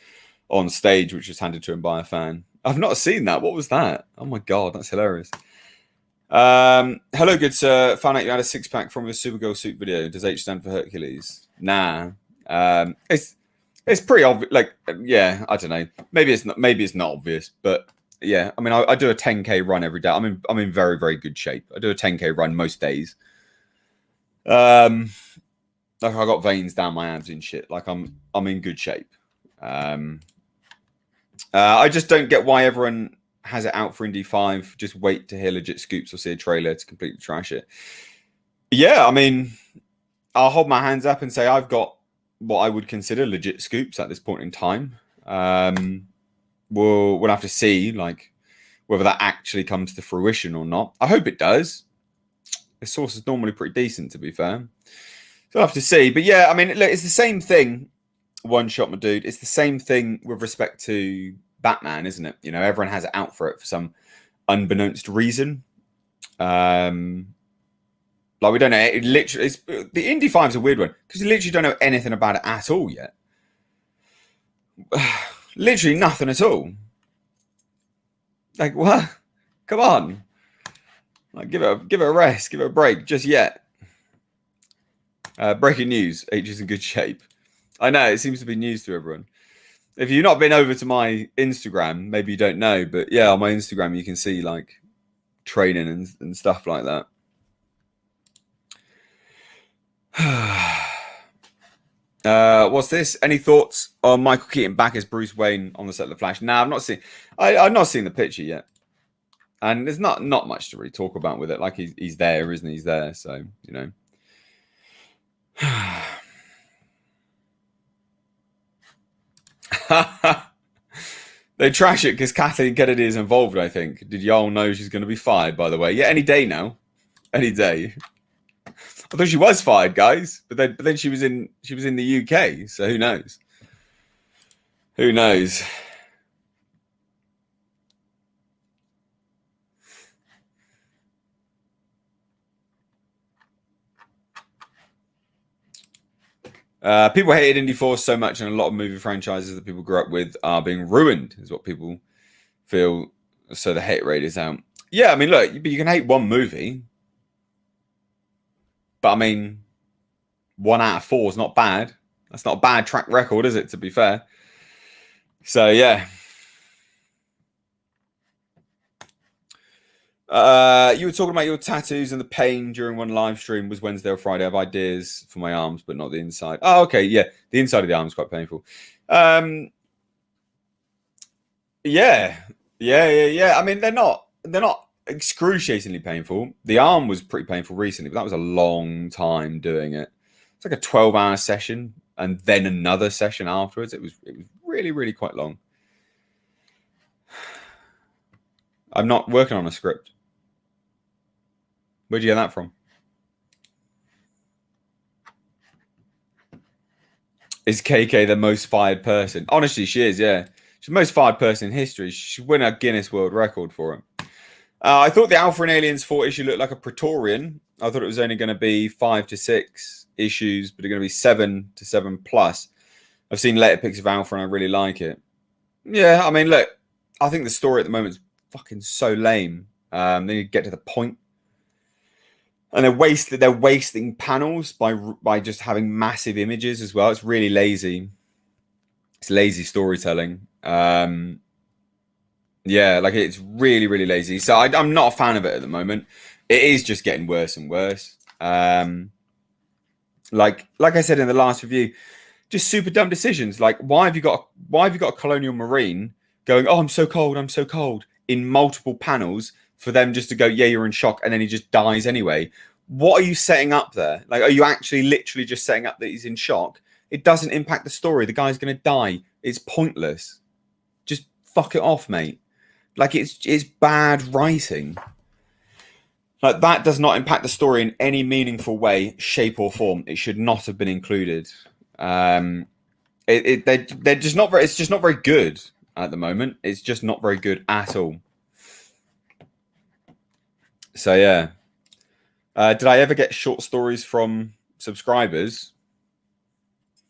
on stage, which was handed to him by a fan. I've not seen that. What was that? Oh my God, that's hilarious. Hello, good sir. Found out you had a 6-pack from your Supergirl suit video. Does H stand for Hercules? Nah. It's pretty obvious. Like, yeah, I don't know. Maybe it's not obvious, but yeah. I mean, I do a 10K run every day. I'm in very, very good shape. I do a 10K run most days. Like I got veins down my abs and shit. Like I'm in good shape. I just don't get why everyone has it out for Indy 5. Just wait to hear legit scoops or see a trailer to completely trash it. Yeah, I mean, I'll hold my hands up and say I've got what I would consider legit scoops at this point in time. We'll have to see like whether that actually comes to fruition or not. I hope it does. The source is normally pretty decent, to be fair. So I'll have to see. But yeah, I mean, look, it's the same thing. One shot, my dude. It's the same thing with respect to Batman, isn't it? You know, everyone has it out for it for some unbeknownst reason. Like we don't know. It literally, the Indy 5 is a weird one because you literally don't know anything about it at all yet. Literally nothing at all. Like what? Come on. Like give it a rest, give it a break. Just yet. Breaking news: H is in good shape. I know it seems to be news to everyone. If you've not been over to my Instagram, maybe you don't know, but yeah, on my Instagram you can see like training and stuff like that. What's this? Any thoughts on Michael Keaton back as Bruce Wayne on the set of The Flash? Nah, I've not seen. I've not seen the picture yet, and there's not much to really talk about with it. Like he's there, isn't he? He's there, so you know. They trash it because Kathleen Kennedy is involved. I think. Did y'all know she's going to be fired? By the way, yeah, any day now, any day. I thought she was fired, guys, but then she was in the UK, so who knows? Who knows? People hated Indy 4 so much, and a lot of movie franchises that people grew up with are being ruined, is what people feel. So the hate rate is out. Yeah, I mean, look, you can hate one movie, but I mean, 1 out of 4 is not bad. That's not a bad track record, is it? To be fair. So yeah. You were talking about your tattoos and the pain during one live stream. Was Wednesday or Friday? I have ideas for my arms, but not the inside. Oh, okay, yeah, the inside of the arm is quite painful. Yeah. I mean, they're not excruciatingly painful. The arm was pretty painful recently, but that was a long time doing it. It's like a 12-hour session and then another session afterwards. It was really, really quite long. I'm not working on a script. Where'd you get that from? Is KK the most fired person? Honestly, she is, yeah. She's the most fired person in history. She should win a Guinness World Record for him. I thought the Alpha and Aliens 4 issue looked like a Praetorian. I thought it was only going to be 5 to 6 issues, but it's going to be 7 to 7 plus. I've seen later pics of Alpha and I really like it. Yeah, I mean, look, I think the story at the moment is fucking so lame. They need to get to the point. And they're wasting panels by just having massive images as well. It's really lazy. It's lazy storytelling. Yeah, like it's really, really lazy. So I'm not a fan of it at the moment. It is just getting worse and worse. Like I said in the last review, just super dumb decisions. Like why have you got a Colonial Marine going, "Oh, I'm so cold," in multiple panels for them just to go, "Yeah, you're in shock," and then he just dies anyway. What are you setting up there? Like, are you actually literally just setting up that he's in shock? It doesn't impact the story. The guy's going to die. It's pointless. Just fuck it off, mate. Like it's bad writing. Like that does not impact the story in any meaningful way, shape, or form. It should not have been included. They're just not very. It's just not very good at the moment. It's just not very good at all. So yeah. Did I ever get short stories from subscribers?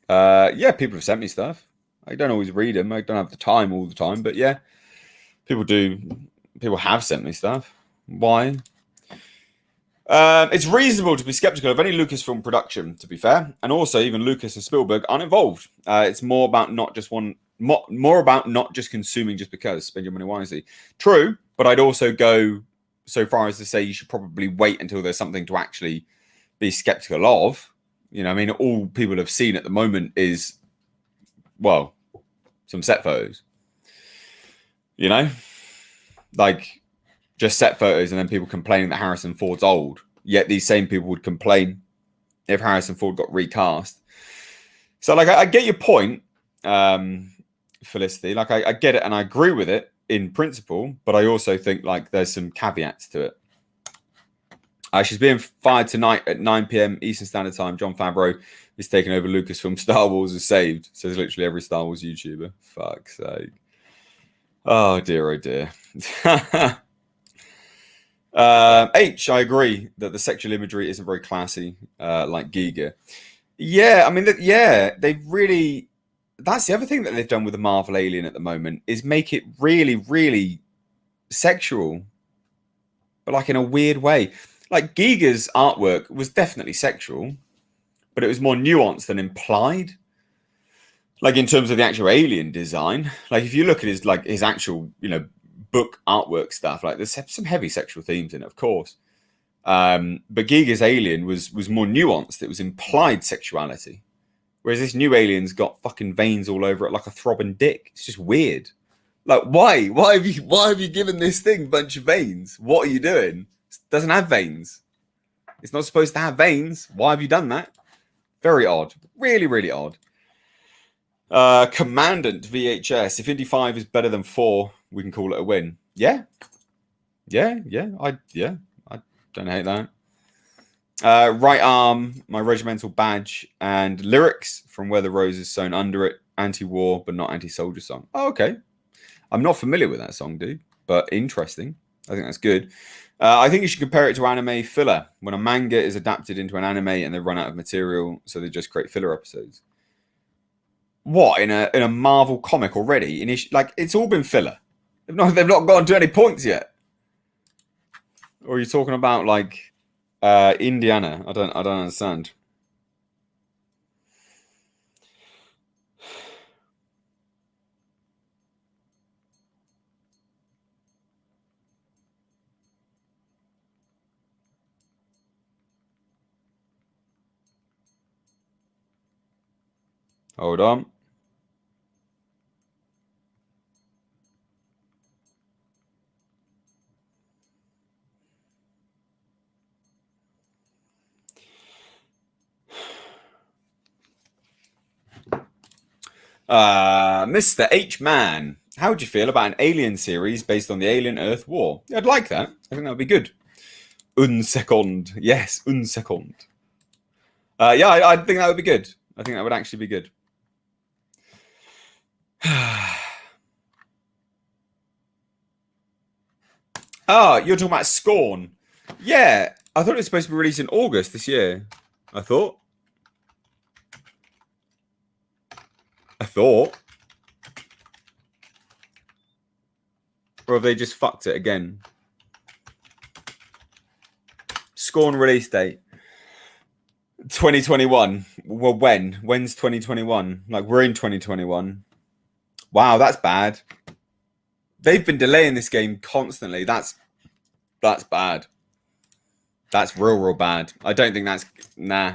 Yeah, people have sent me stuff. I don't always read them. I don't have the time all the time, but yeah, people do. People have sent me stuff. Why? It's reasonable to be skeptical of any Lucasfilm production, to be fair, and also even Lucas and Spielberg aren't involved. It's more about not just consuming just because. Spend your money wisely. True, but I'd also go so far as to say you should probably wait until there's something to actually be skeptical of. You know, I mean, all people have seen at the moment is, well, some set photos. You know, like just set photos and then people complaining that Harrison Ford's old. Yet these same people would complain if Harrison Ford got recast. So, like, I get your point, Felicity. Like, I get it and I agree with it in principle, but I also think like there's some caveats to it. She's being fired tonight at 9 p.m. Eastern Standard Time. Jon Favreau is taking over Lucasfilm. Star Wars is saved. Says literally every Star Wars YouTuber. Fuck's sake. Oh dear, oh dear. H, I agree that the sexual imagery isn't very classy, like Giga. Yeah, I mean, they've really. That's the other thing that they've done with the Marvel Alien at the moment is make it really, really sexual, but like in a weird way. Like Giga's artwork was definitely sexual, but it was more nuanced than implied. Like in terms of the actual alien design, like if you look at his actual, book artwork stuff, like there's some heavy sexual themes in it, of course. But Giga's alien was more nuanced. It was implied sexuality. Whereas this new alien's got fucking veins all over it like a throbbing dick. It's just weird. Like, why? Why have you given this thing a bunch of veins? What are you doing? It doesn't have veins. It's not supposed to have veins. Why have you done that? Very odd. Really, really odd. Commandant VHS. If Indy 5 is better than 4, we can call it a win. Yeah. I don't hate that. Right arm, my regimental badge, and lyrics from Where the Rose is Sown Under It. Anti-war, but not anti-soldier song. Oh, okay. I'm not familiar with that song, dude, but interesting. I think that's good. I think you should compare it to anime filler. When a manga is adapted into an anime and they run out of material, so they just create filler episodes. What, in a Marvel comic already? It's all been filler. They've not gotten to any points yet. Or are you talking about Indiana? I don't understand. Hold on. Mr. H-Man, how would you feel about an Alien series based on the Alien Earth War? I'd like that. I think that would be good. Un second. Yes, un second. I think that would be good. I think that would actually be good. Oh, you're talking about Scorn. Yeah, I thought it was supposed to be released in August this year. I thought. Or have they just fucked it again? Scorn release date 2021. Well, when? When's 2021? Like, we're in 2021. Wow, that's bad. They've been delaying this game constantly. That's bad. That's real bad. I don't think that's... Nah.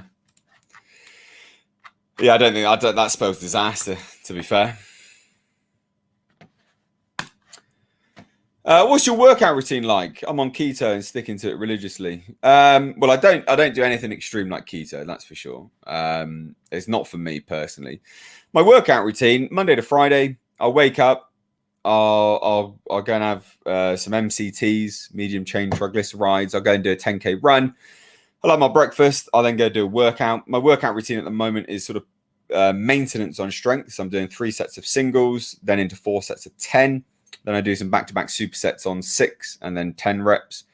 Yeah, I don't think... that spells disaster, to be fair. What's your workout routine like? I'm on keto and sticking to it religiously. Well, I don't do anything extreme like keto, that's for sure. It's not for me personally. My workout routine, Monday to Friday, I'll wake up, I'll go and have some MCTs, medium chain triglycerides. I'll go and do a 10K run. I'll have my breakfast. I'll then go do a workout. My workout routine at the moment is sort of maintenance on strength. So I'm doing 3 sets of singles, then into 4 sets of 10. Then I do some back-to-back supersets on 6 and then 10 reps.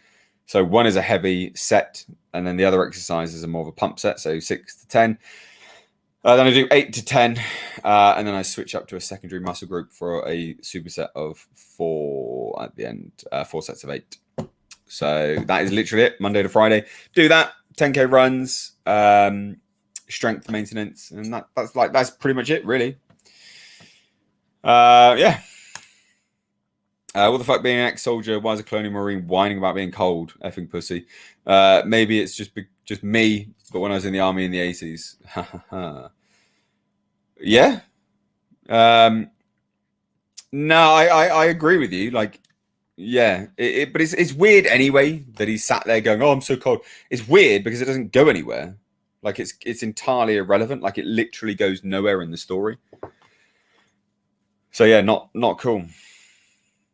So one is a heavy set, and then the other exercises are more of a pump set, so 6 to 10. Then I do 8 to 10, and then I switch up to a secondary muscle group for a superset of 4 at the end, 4 sets of 8. So that is literally it, Monday to Friday. Do that, 10K runs, strength maintenance, and that's pretty much it, really. Yeah. What the fuck, being an ex-soldier? Why is a colonial marine whining about being cold? Effing pussy. Maybe it's just me, but when I was in the army in the 80s. Yeah. No, I agree with you. Like, yeah. But it's weird anyway that he's sat there going, oh, I'm so cold. It's weird because it doesn't go anywhere. Like, it's entirely irrelevant. Like, it literally goes nowhere in the story. So, yeah, not cool.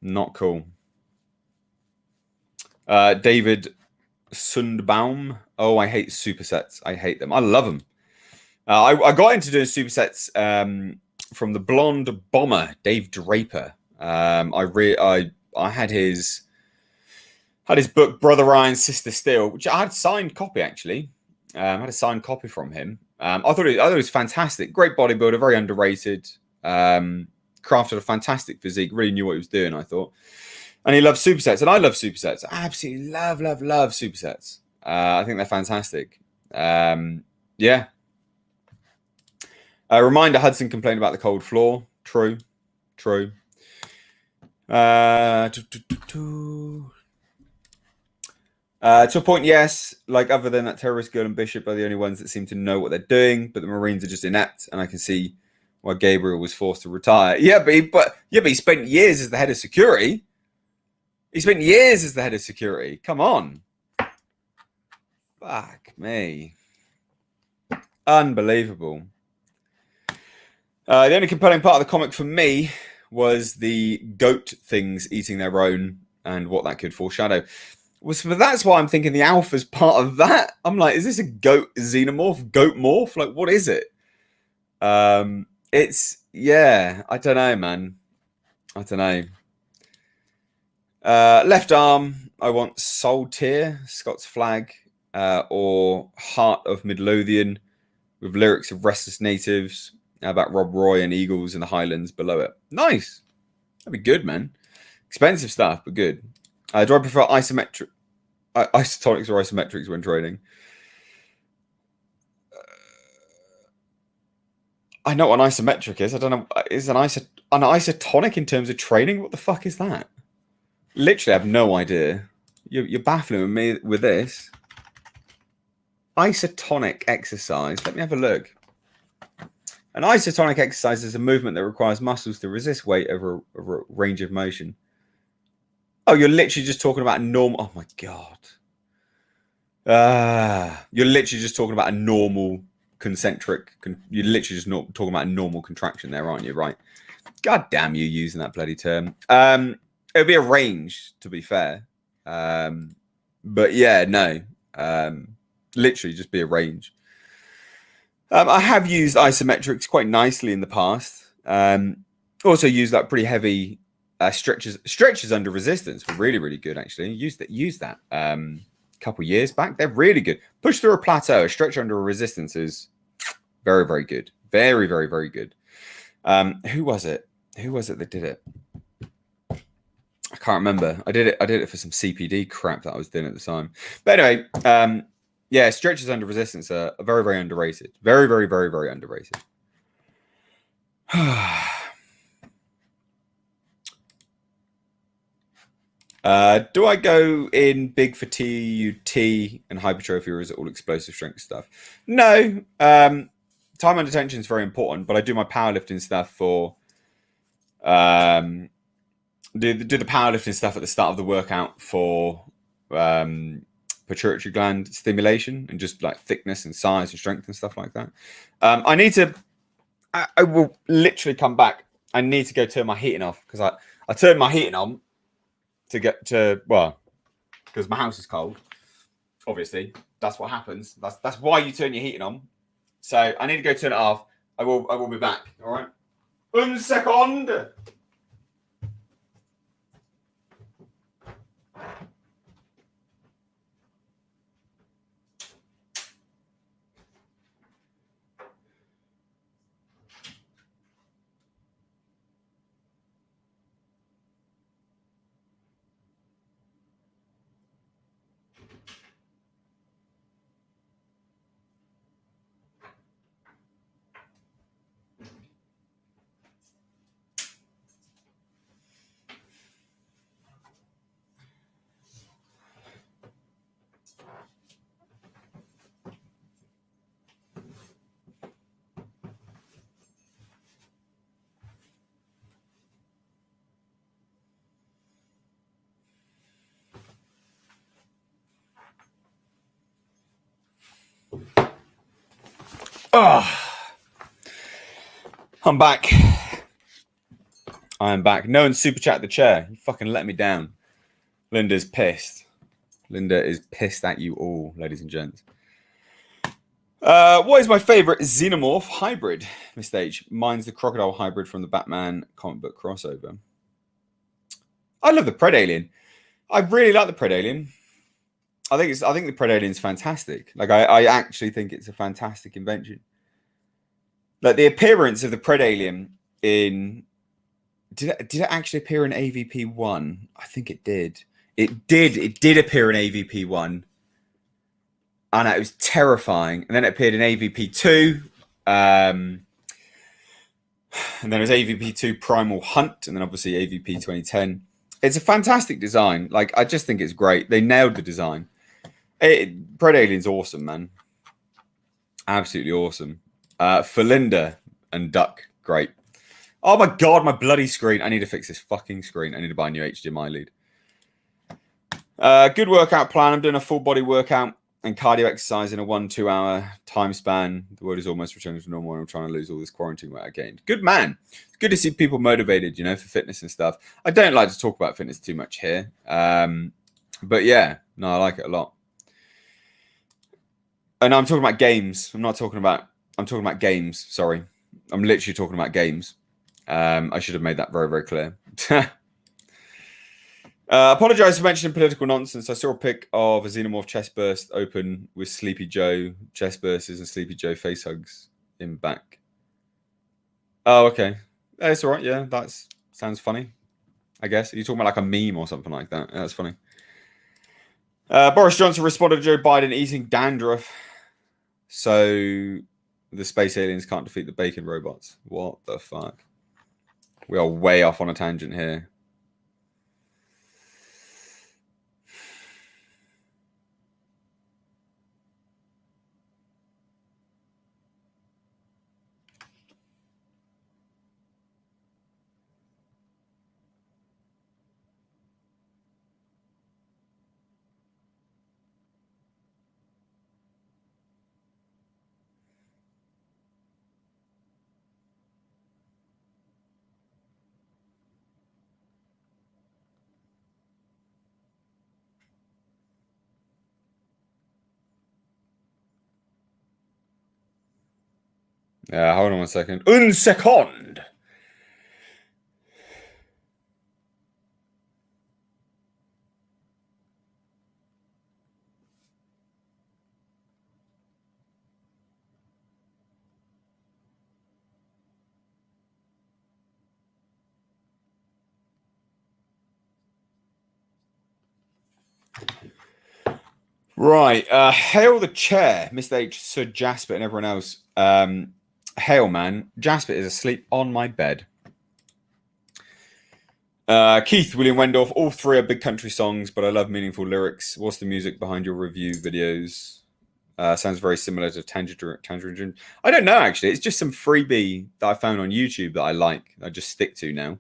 Not cool. David Sunderbaum. Oh, I hate supersets. I hate them. I love them. I got into doing supersets from the blonde bomber, Dave Draper. I had his book, Brother Ryan, Sister Steel, which I had a signed copy actually. I had a signed copy from him. I thought it was fantastic. Great bodybuilder, very underrated. Crafted a fantastic physique. Really knew what he was doing, I thought. And he loved supersets, and I love supersets. I absolutely love supersets. I think they're fantastic. Yeah. Reminder: Hudson complained about the cold floor. True. To a point, yes. Like, other than that terrorist girl and Bishop are the only ones that seem to know what they're doing, but the Marines are just inept, and I can see why Gabriel was forced to retire. Yeah, but he spent years as the head of security. Come on. Fuck me. Unbelievable. The only compelling part of the comic for me was the goat things eating their own and what that could foreshadow. But that's why I'm thinking the alpha's part of that. I'm like, is this a goat xenomorph? Goat morph? Like, what is it? It's, yeah, I don't know, man. I don't know. Left arm, I want Soul Tear, Scots Flag, or Heart of Midlothian with lyrics of Restless Natives about Rob Roy and Eagles in the Highlands below it. Nice. That'd be good, man. Expensive stuff, but good. Do I prefer isotonics or isometrics when training? I know what an isometric is. I don't know. Is an isotonic in terms of training? What the fuck is that? Literally, I have no idea. You're baffling me with this. Isotonic exercise. Let me have a look. An isotonic exercise is a movement that requires muscles to resist weight over a range of motion. Oh, you're literally just talking about normal. Oh my god. You're literally just talking about a normal concentric. You're literally just not talking about a normal contraction there, aren't you? Right. God damn you using that bloody term. It'd be a range, to be fair. But yeah, no. Literally just be a range. I have used isometrics quite nicely in the past. Also used that pretty heavy stretches under resistance were really, really good actually. Used that a couple years back. They're really good. Push through a plateau, a stretch under a resistance is very, very good. Very, very, very good. Who was it that did it? I can't remember. I did it for some CPD crap that I was doing at the time. But anyway, yeah, stretches under resistance are very, very underrated. Very, very, very, very underrated. Do I go in big for TUT and hypertrophy, or is it all explosive strength stuff? No. Time under tension is very important, but I do my powerlifting stuff for do the powerlifting stuff at the start of the workout for pituitary gland stimulation and just like thickness and size and strength and stuff like that. I will literally come back. I need to go turn my heating off because I turned my heating on to get to, well, because my house is cold. Obviously, that's what happens. That's why you turn your heating on. So I need to go turn it off. I will be back. All right. Un second. Oh, I'm back. I am back. No one super chat the chair. You fucking let me down. Linda's pissed. Linda is pissed at you all, ladies and gents. What is my favorite Xenomorph hybrid, Mr. H? Mine's the crocodile hybrid from the Batman comic book crossover. I love the Predalien. I really like the Predalien. I think the Predalien's fantastic. Like I actually think it's a fantastic invention. Like the appearance of the Predalien in did it actually appear in AVP 1? I think it did. It did appear in AVP 1. And it was terrifying. And then it appeared in AVP 2. And then it was AVP 2 Primal Hunt, and then obviously AVP 2010. It's a fantastic design. Like, I just think it's great. They nailed the design. Predalien's awesome, man. Absolutely awesome. For Linda and Duck, great. Oh my god, my bloody screen. I need to fix this fucking screen. I need to buy a new HDMI lead. Good workout plan. I'm doing a full body workout and cardio exercise in a 1-2 hour time span. The world is almost returning to normal, and I'm trying to lose all this quarantine weight I gained. Good man. It's good to see people motivated, you know, for fitness and stuff. I don't like to talk about fitness too much here. But yeah, no, I like it a lot. And I'm talking about games. I'm talking about games. Sorry. I'm literally talking about games. I should have made that very, very clear. Apologize for mentioning political nonsense. I saw a pic of a Xenomorph chest burst open with Sleepy Joe chest bursts and Sleepy Joe face hugs in back. Oh, okay. That's all right. Yeah, that sounds funny, I guess. Are you talking about like a meme or something like that? Yeah, that's funny. Boris Johnson responded to Joe Biden eating dandruff. So the space aliens can't defeat the bacon robots. What the fuck? We are way off on a tangent here. Hold on 1 second. Un second. Right. Hail the chair, Mr. H, Sir Jasper, and everyone else. Hail, man. Jasper is asleep on my bed. Keith, William Wendorf, all three are big country songs, but I love meaningful lyrics. What's the music behind your review videos? Sounds very similar to Tangerine. I don't know, actually. It's just some freebie that I found on YouTube that I like. I just stick to now.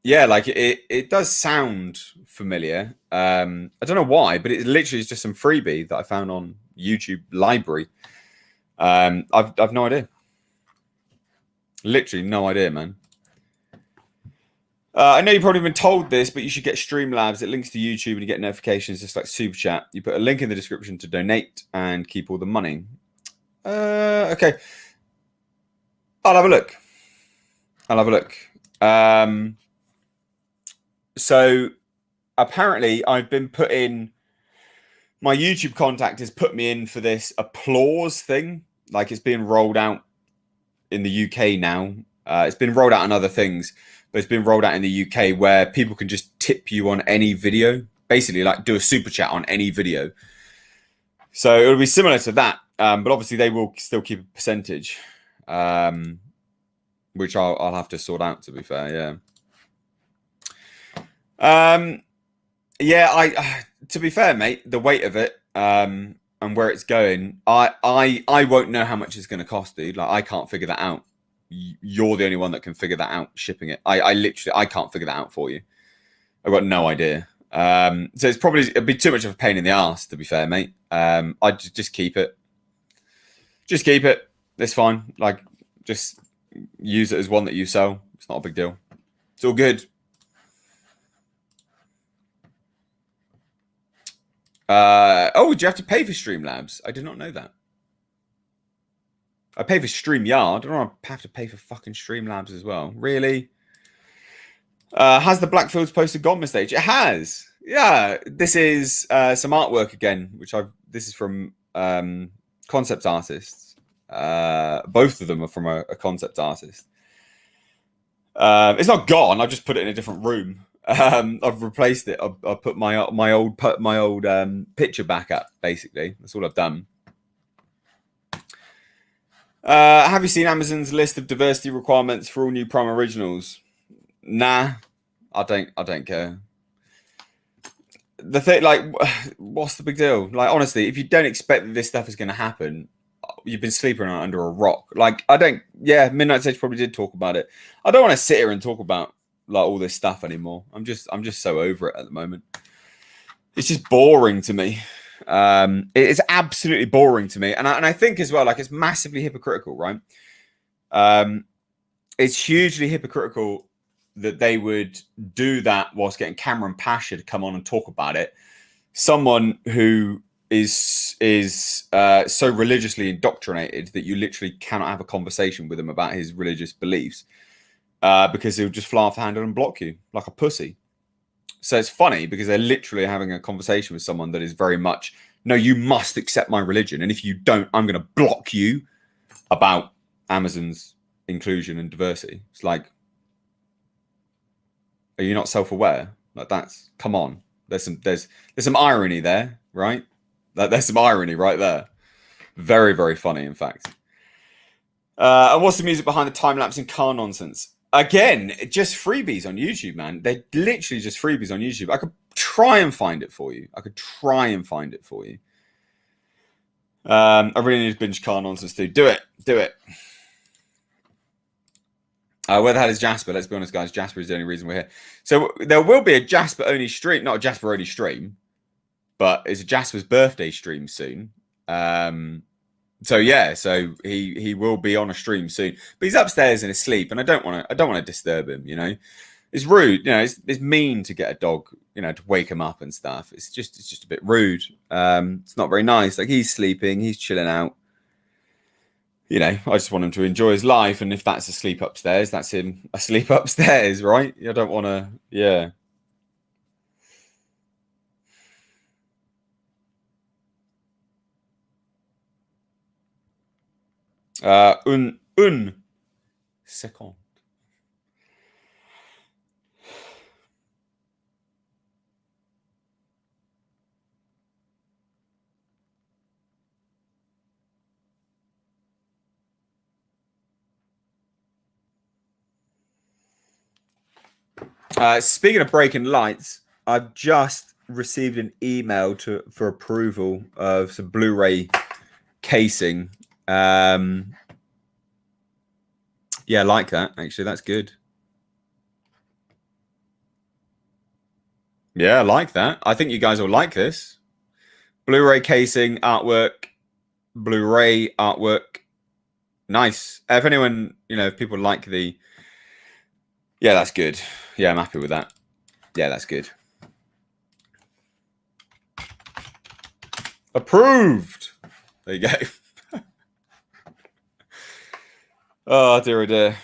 Yeah, like it does sound familiar. I don't know why, but it literally is just some freebie that I found on YouTube library. I've no idea. Literally no idea, man. I know you've probably been told this, but you should get Streamlabs. It links to YouTube and you get notifications just like Super Chat. You put a link in the description to donate and keep all the money. Okay. I'll have a look. So apparently I've been put in, my YouTube contact has put me in for this applause thing. Like it's being rolled out in the UK now. It's been rolled out on other things, but it's been rolled out in the UK where people can just tip you on any video, basically like do a super chat on any video. So it'll be similar to that, but obviously they will still keep a percentage, which I'll have to sort out, to be fair. Yeah. To be fair, mate, the weight of it and where it's going, I won't know how much it's going to cost, dude. Like I can't figure that out. You're the only one that can figure that out, shipping it. I can't figure that out for you. I've got no idea. So it'd be too much of a pain in the ass, to be fair, mate. I'd just keep it. Just keep it. It's fine. Like, just use it as one that you sell. It's not a big deal. It's all good. Oh, do you have to pay for Streamlabs? I did not know that. I pay for StreamYard. I don't want to have to pay for fucking Streamlabs as well. Really? Has the Blackfields poster gone, Mr. H? It has. Yeah. This is some artwork again, this is from concept artists. Both of them are from a concept artist. It's not gone. I've just put it in a different room. I've replaced it. I've put my old picture back up. Basically, that's all I've done. Have you seen Amazon's list of diversity requirements for all new Prime originals? Nah, I don't care. The thing, like, what's the big deal? Like, honestly, if you don't expect that this stuff is going to happen, you've been sleeping under a rock. Like, Midnight Sage probably did talk about it. I don't want to sit here and talk about like all this stuff anymore. I'm just so over it at the moment. It's just boring to me. It's absolutely boring to me, and I think as well, like, it's massively hypocritical, right? It's hugely hypocritical that they would do that whilst getting Cameron Pasha to come on and talk about it. Someone who is so religiously indoctrinated that you literally cannot have a conversation with him about his religious beliefs, because he'll just fly off the handle and block you like a pussy. So it's funny because they're literally having a conversation with someone that is very much, no, you must accept my religion, and if you don't, I'm going to block you, about Amazon's inclusion and diversity. It's like, are you not self-aware? Like, come on. There's some irony there, right? There's some irony right there. Very, very funny, in fact. And what's the music behind the time-lapse and car nonsense? Again, just freebies on YouTube, man. They're literally just freebies on YouTube. I could try and find it for you. I really need to binge car nonsense too. Do it. Where the hell is Jasper? Let's be honest, guys. Jasper is the only reason we're here. So there will be a Jasper only stream, not a Jasper only stream, but it's a Jasper's birthday stream soon. So yeah, so he will be on a stream soon, but he's upstairs and asleep, and I don't want to disturb him. You know, it's rude. You know, it's mean to get a dog, you know, to wake him up and stuff. It's just a bit rude. It's not very nice. Like, he's sleeping, he's chilling out. You know, I just want him to enjoy his life, and if that's asleep upstairs, that's him asleep upstairs, right? I don't want to, yeah. Un second. Speaking of breaking lights, I've just received an email for approval of some Blu-ray casing. Yeah, I like that. Actually, that's good. Yeah, I like that. I think you guys will like this. Blu-ray casing, artwork, Blu-ray artwork. Nice. If anyone, you know, if people like the... Yeah, that's good. Yeah, I'm happy with that. Yeah, that's good. Approved. There you go. Oh, dear, oh dear.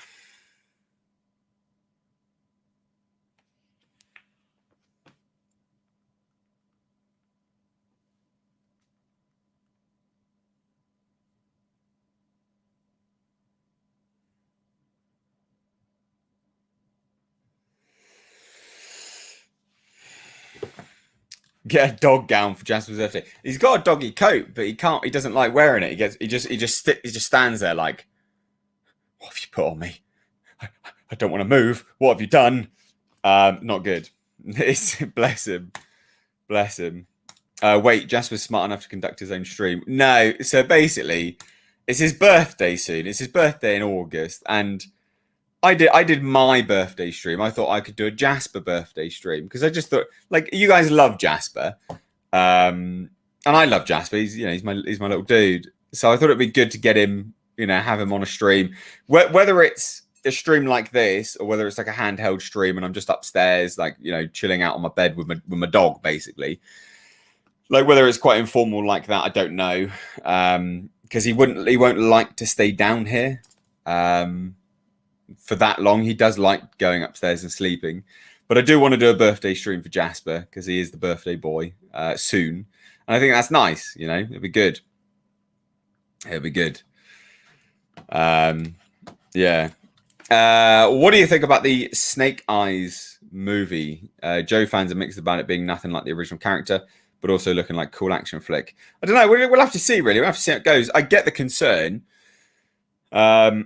Get a dog gown for Jasper's birthday. He's got a doggy coat, but he doesn't like wearing it. He just stands there like, what have you put on me? I don't want to move. What have you done? Not good. Bless him. Wait, Jasper's smart enough to conduct his own stream. No, so basically, it's his birthday soon. It's his birthday in August, and I did my birthday stream. I thought I could do a Jasper birthday stream because I just thought, like, you guys love Jasper, and I love Jasper. He's my little dude. So I thought it'd be good to get him, have him on a stream, whether it's a stream like this or whether it's like a handheld stream and I'm just upstairs, like, chilling out on my bed with my dog, basically. Like whether it's quite informal like that, I don't know. Because he won't like to stay down here for that long. He does like going upstairs and sleeping. But I do want to do a birthday stream for Jasper because he is the birthday boy soon. And I think that's nice, you know, it'll be good. It'll be good. Yeah. What do you think about the Snake Eyes movie? Joe fans are mixed about it being nothing like the original character, but also looking like cool action flick. I don't know. We'll have to see, really. We'll have to see how it goes. I get the concern. I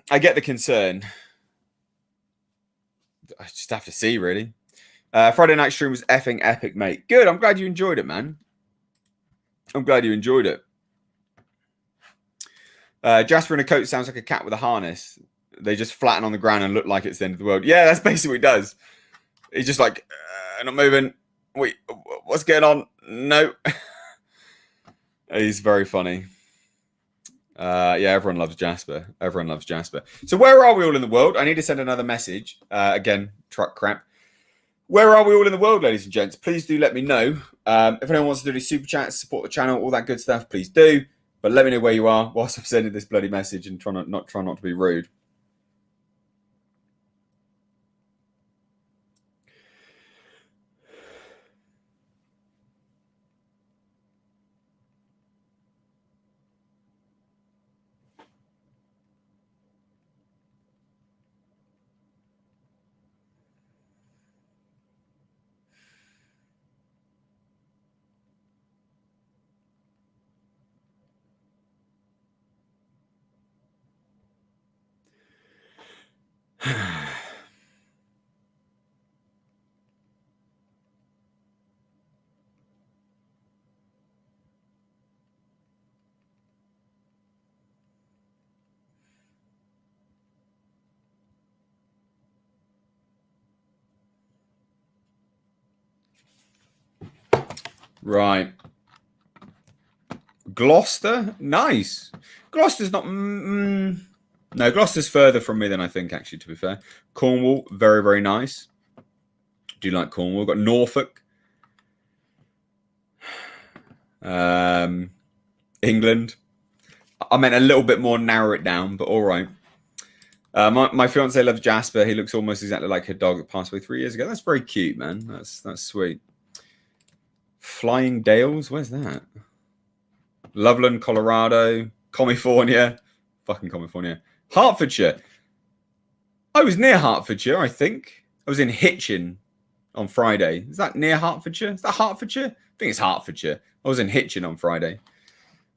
get the concern. I just have to see, really. Friday night stream was effing epic, mate. Good. I'm glad you enjoyed it, man. I'm glad you enjoyed it. Jasper in a coat sounds like a cat with a harness. They just flatten on the ground and look like it's the end of the world. Yeah, that's basically what he does. He's just like, not moving. Wait, what's going on? No. He's very funny. Yeah, everyone loves Jasper. Everyone loves Jasper. So where are we all in the world? I need to send another message. Again, truck crap. Where are we all in the world, ladies and gents? Please do let me know. If anyone wants to do any super chats, support the channel, all that good stuff, please do. But let me know where you are whilst I'm sending this bloody message and try not to be rude. Right. Gloucester? Nice. Gloucester's not... no, Gloucester's further from me than I think, actually, to be fair. Cornwall, very, very nice. Do you like Cornwall? We've got Norfolk. England. I meant a little bit more narrow it down, but all right. My fiance loves Jasper. He looks almost exactly like her dog that passed away 3 years ago. That's very cute, man. That's sweet. Flying Dales? Where's that? Loveland, Colorado. California. Fucking California. Hertfordshire. I was near Hertfordshire, I think. I was in Hitchin on Friday. Is that near Hertfordshire? Is that Hertfordshire? I think it's Hertfordshire. I was in Hitchin on Friday.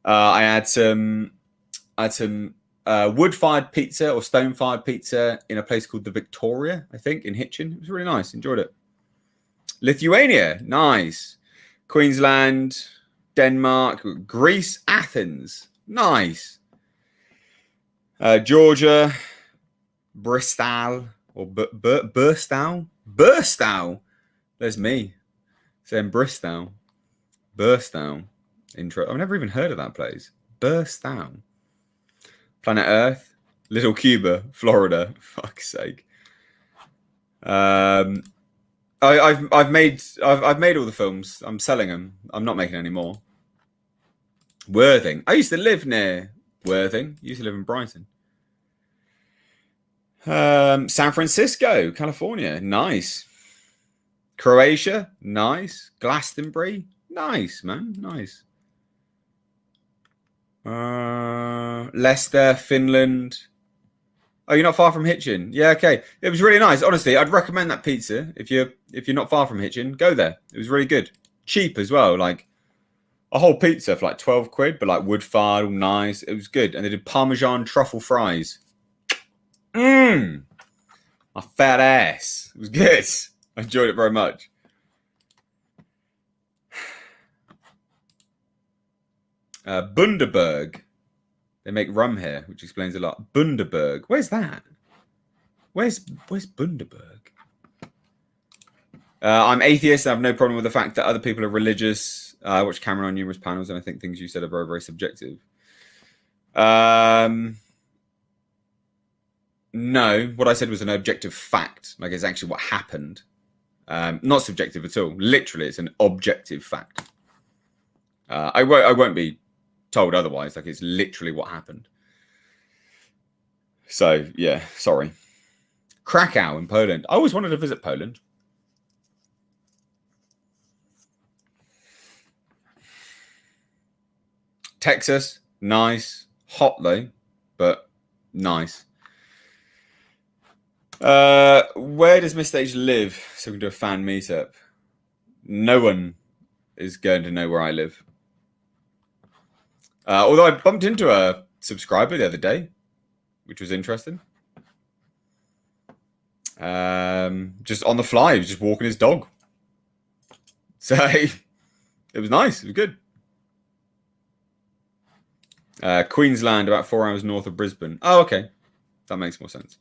I had some wood-fired pizza or stone-fired pizza in a place called the Victoria, I think, in Hitchin. It was really nice. Enjoyed it. Lithuania. Nice. Queensland. Denmark. Greece. Athens. Nice. Georgia. Bristol. Or Burstow. Burstow. There's me saying Bristol. Burstow. Intro. I've never even heard of that place. Burstow. Planet Earth. Little Cuba. Florida. Fuck's sake. I've made all the films. I'm selling them. I'm not making any more. Worthing. I used to live near Worthing. I used to live in Brighton. San Francisco, California. Nice. Croatia. Nice. Glastonbury. Nice, man. Nice. Leicester, Finland. Oh, you're not far from Hitchin. Yeah, okay. It was really nice. Honestly, I'd recommend that pizza if you're not far from Hitchin. Go there. It was really good. Cheap as well. Like a whole pizza for like 12 quid, but like wood fired, all nice. It was good. And they did Parmesan truffle fries. My fat ass. It was good. I enjoyed it very much. Bundaberg. They make rum here, which explains a lot. Bundaberg. Where's that? Where's Bundaberg? I'm atheist. I have no problem with the fact that other people are religious. I watched Cameron on numerous panels, and I think things you said are very, very subjective. No, what I said was an objective fact. Like it's actually what happened. Not subjective at all. Literally, it's an objective fact. I won't be told otherwise. Like, it's literally what happened. So yeah, sorry. Krakow in Poland. I always wanted to visit Poland. Texas, nice. Hot though, but nice. Where does Miss Stage live? So we can do a fan meetup. No one is going to know where I live. Although I bumped into a subscriber the other day, which was interesting. Just on the fly, he was just walking his dog. So it was nice. It was good. Queensland, about 4 hours north of Brisbane. Oh, okay. That makes more sense.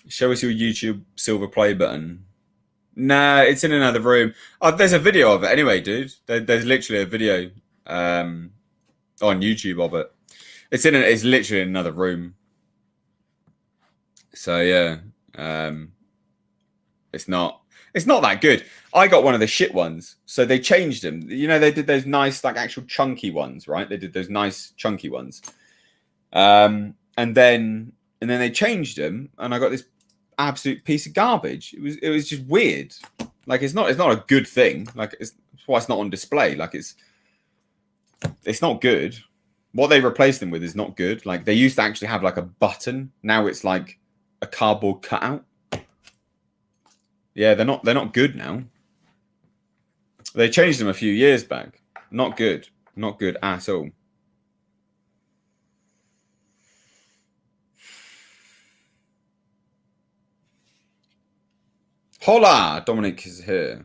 Show us your YouTube silver play button. Nah, it's in another room. Oh, there's a video of it anyway, dude. There's literally a video on YouTube of it. It's literally in another room. So yeah, it's not that good. I got one of the shit ones. So they changed them. You know, they did those nice, like, actual chunky ones, right? They did those nice chunky ones. And then they changed them, and I got this absolute piece of garbage. It was just weird. Like, it's not a good thing. Like, that's why it's not on display. Like, it's not good. What they replaced them with is not good. Like, they used to actually have like a button. Now it's like a cardboard cutout. Yeah, they're not good now. They changed them a few years back. Not good. Not good at all. Hola! Dominic is here.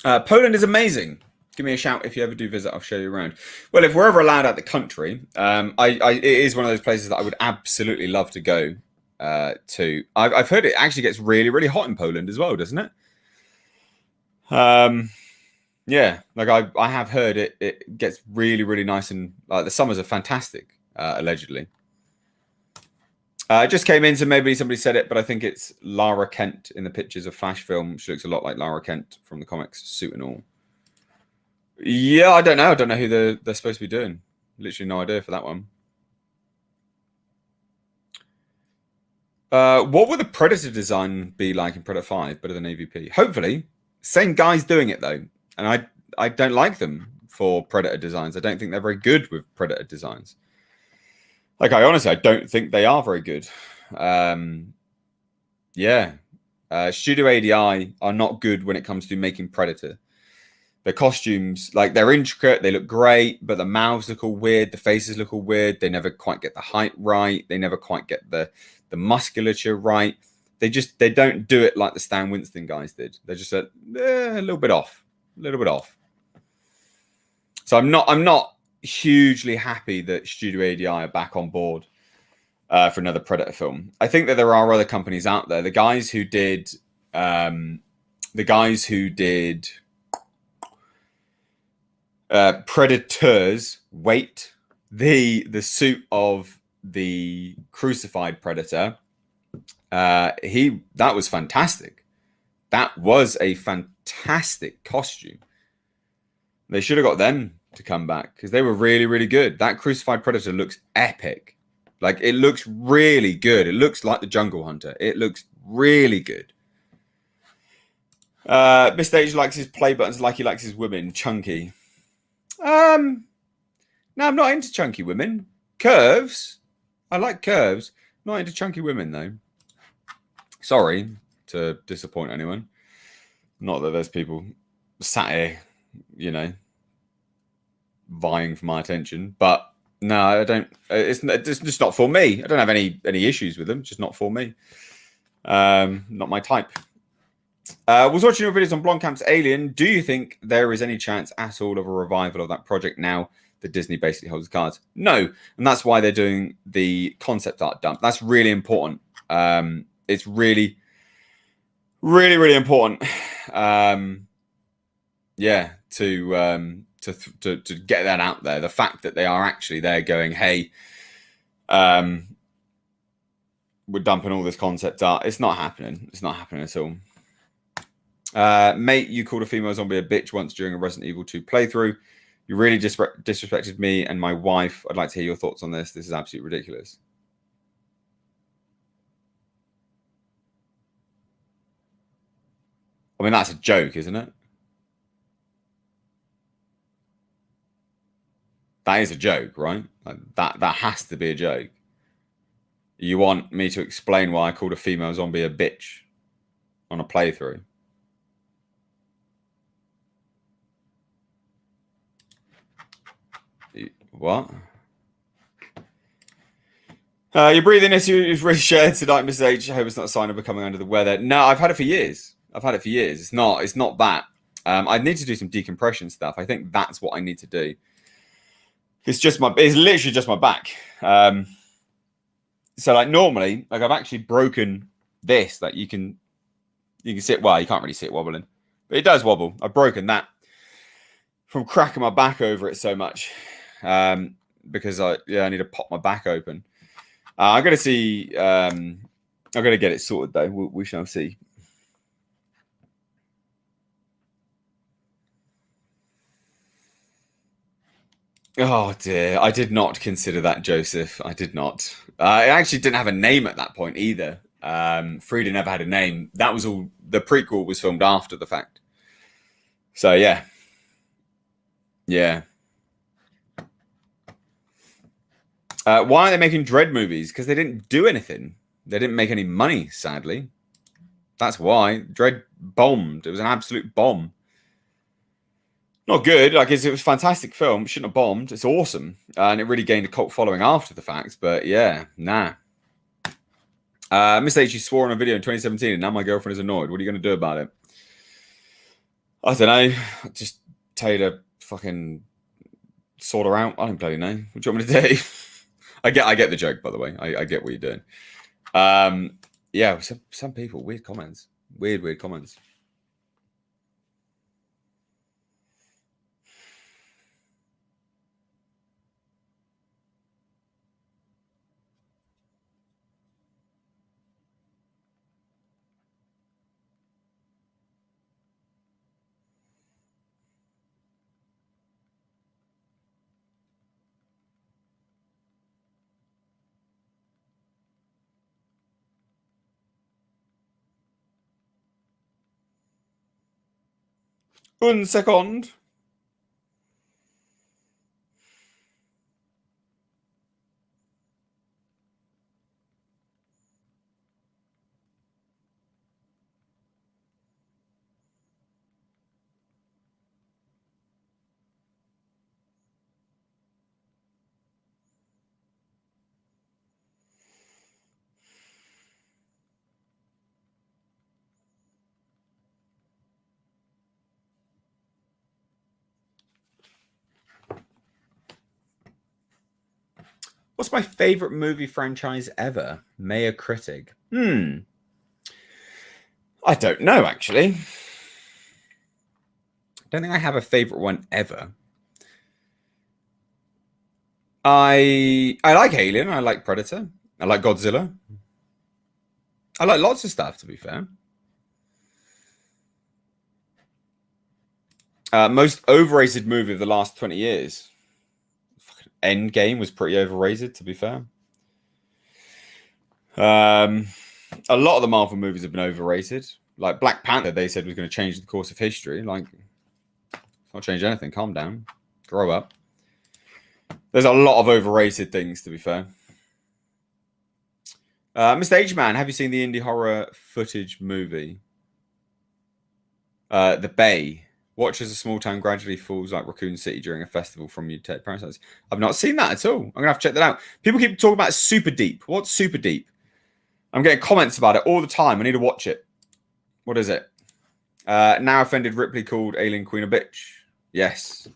Poland is amazing. Give me a shout if you ever do visit. I'll show you around. Well, if we're ever allowed out the country, it is one of those places that I would absolutely love to go to. I've heard it actually gets really, really hot in Poland as well, doesn't it? Yeah, like I have heard it gets really, really nice, and like the summers are fantastic, allegedly. It just came in, so maybe somebody said it, but I think it's Lara Kent in the pictures of Flash film. She looks a lot like Lara Kent from the comics, suit and all. Yeah, I don't know. I don't know who they're supposed to be doing. Literally no idea for that one. What would the Predator design be like in Predator 5? Better than AVP? Hopefully. Same guy's doing it, though. And I don't like them for Predator designs. I don't think they're very good with Predator designs. Like, I don't think they are very good. Yeah. Studio ADI are not good when it comes to making Predator. The costumes, like, they're intricate, they look great, but the mouths look all weird, the faces look all weird, they never quite get the height right, they never quite get the musculature right. They don't do it like the Stan Winston guys did. They're just a little bit off. So I'm not hugely happy that Studio ADI are back on board for another Predator film. I think that there are other companies out there. The guys who did Predators, wait, the suit of the crucified Predator, that was fantastic. That was a fantastic costume. They should have got them to come back because they were really, really good. That crucified Predator looks epic. Like, it looks really good. It looks like the Jungle Hunter. It looks really good. Mr. H likes his play buttons like he likes his women. Chunky. No, I'm not into chunky women. Curves. I like curves. Not into chunky women, though. Sorry to disappoint anyone. Not that there's people sat here, you know, vying for my attention. But no, I don't. It's just not for me. I don't have any issues with them. Just not for me. Not my type. Was watching your videos on Blomkamp's Alien. Do you think there is any chance at all of a revival of that project now that Disney basically holds the cards? No, and that's why they're doing the concept art dump. That's really important. It's really, really, really important. Yeah, to get that out there. The fact that they are actually there going, hey, we're dumping all this concept art. It's not happening. It's not happening at all. Mate, you called a female zombie a bitch once during a Resident Evil 2 playthrough. You really disrespected me and my wife. I'd like to hear your thoughts on this. This is absolutely ridiculous. I mean, that's a joke, isn't it? That is a joke, right? Like, that has to be a joke. You want me to explain why I called a female zombie a bitch on a playthrough? What? Your breathing issue is really shared tonight, Mrs. H. I hope it's not a sign of becoming under the weather. No, I've had it for years. It's not that. I need to do some decompression stuff. I think that's what I need to do. It's literally just my back. So like normally, like I've actually broken this. Like you can sit. Well, you can't really sit wobbling, but it does wobble. I've broken that from cracking my back over it so much. Because I need to pop my back open. I'm gonna see. I'm gonna get it sorted though. We shall see. Oh dear, I did not consider that, Joseph. I did not. It actually didn't have a name at that point either. Frida never had a name. That was all. The prequel was filmed after the fact. So yeah. Why are they making Dread movies? Because they didn't do anything. They didn't make any money, sadly. That's why. Dread bombed. It was an absolute bomb. Not good. Like it was a fantastic film. It shouldn't have bombed. It's awesome. And it really gained a cult following after the fact. But yeah, nah. Miss H, you swore on a video in 2017 and now my girlfriend is annoyed. What are you going to do about it? I don't know. Just tell you to fucking sort her out. I don't bloody know. What do you want me to do? I get the joke, by the way. I get what you're doing. Yeah, some people, weird comments. Weird comments. Un second. What's my favorite movie franchise ever? Mayor Critic. I don't know, actually. I don't think I have a favorite one ever. I like Alien. I like Predator. I like Godzilla. I like lots of stuff, to be fair. Most overrated movie of the last 20 years. Endgame was pretty overrated, to be fair. A lot of the Marvel movies have been overrated. Like Black Panther, they said was going to change the course of history. Like, not change anything. Calm down. Grow up. There's a lot of overrated things, to be fair. Mr. H-Man, have you seen the indie horror footage movie? The Bay. Watch as a small town gradually falls like Raccoon City during a festival from mutated parasites. I've not seen that at all. I'm going to have to check that out. People keep talking about Super Deep. What's Super Deep? I'm getting comments about it all the time. I need to watch it. What is it? Now offended Ripley called Alien Queen a bitch. Yes.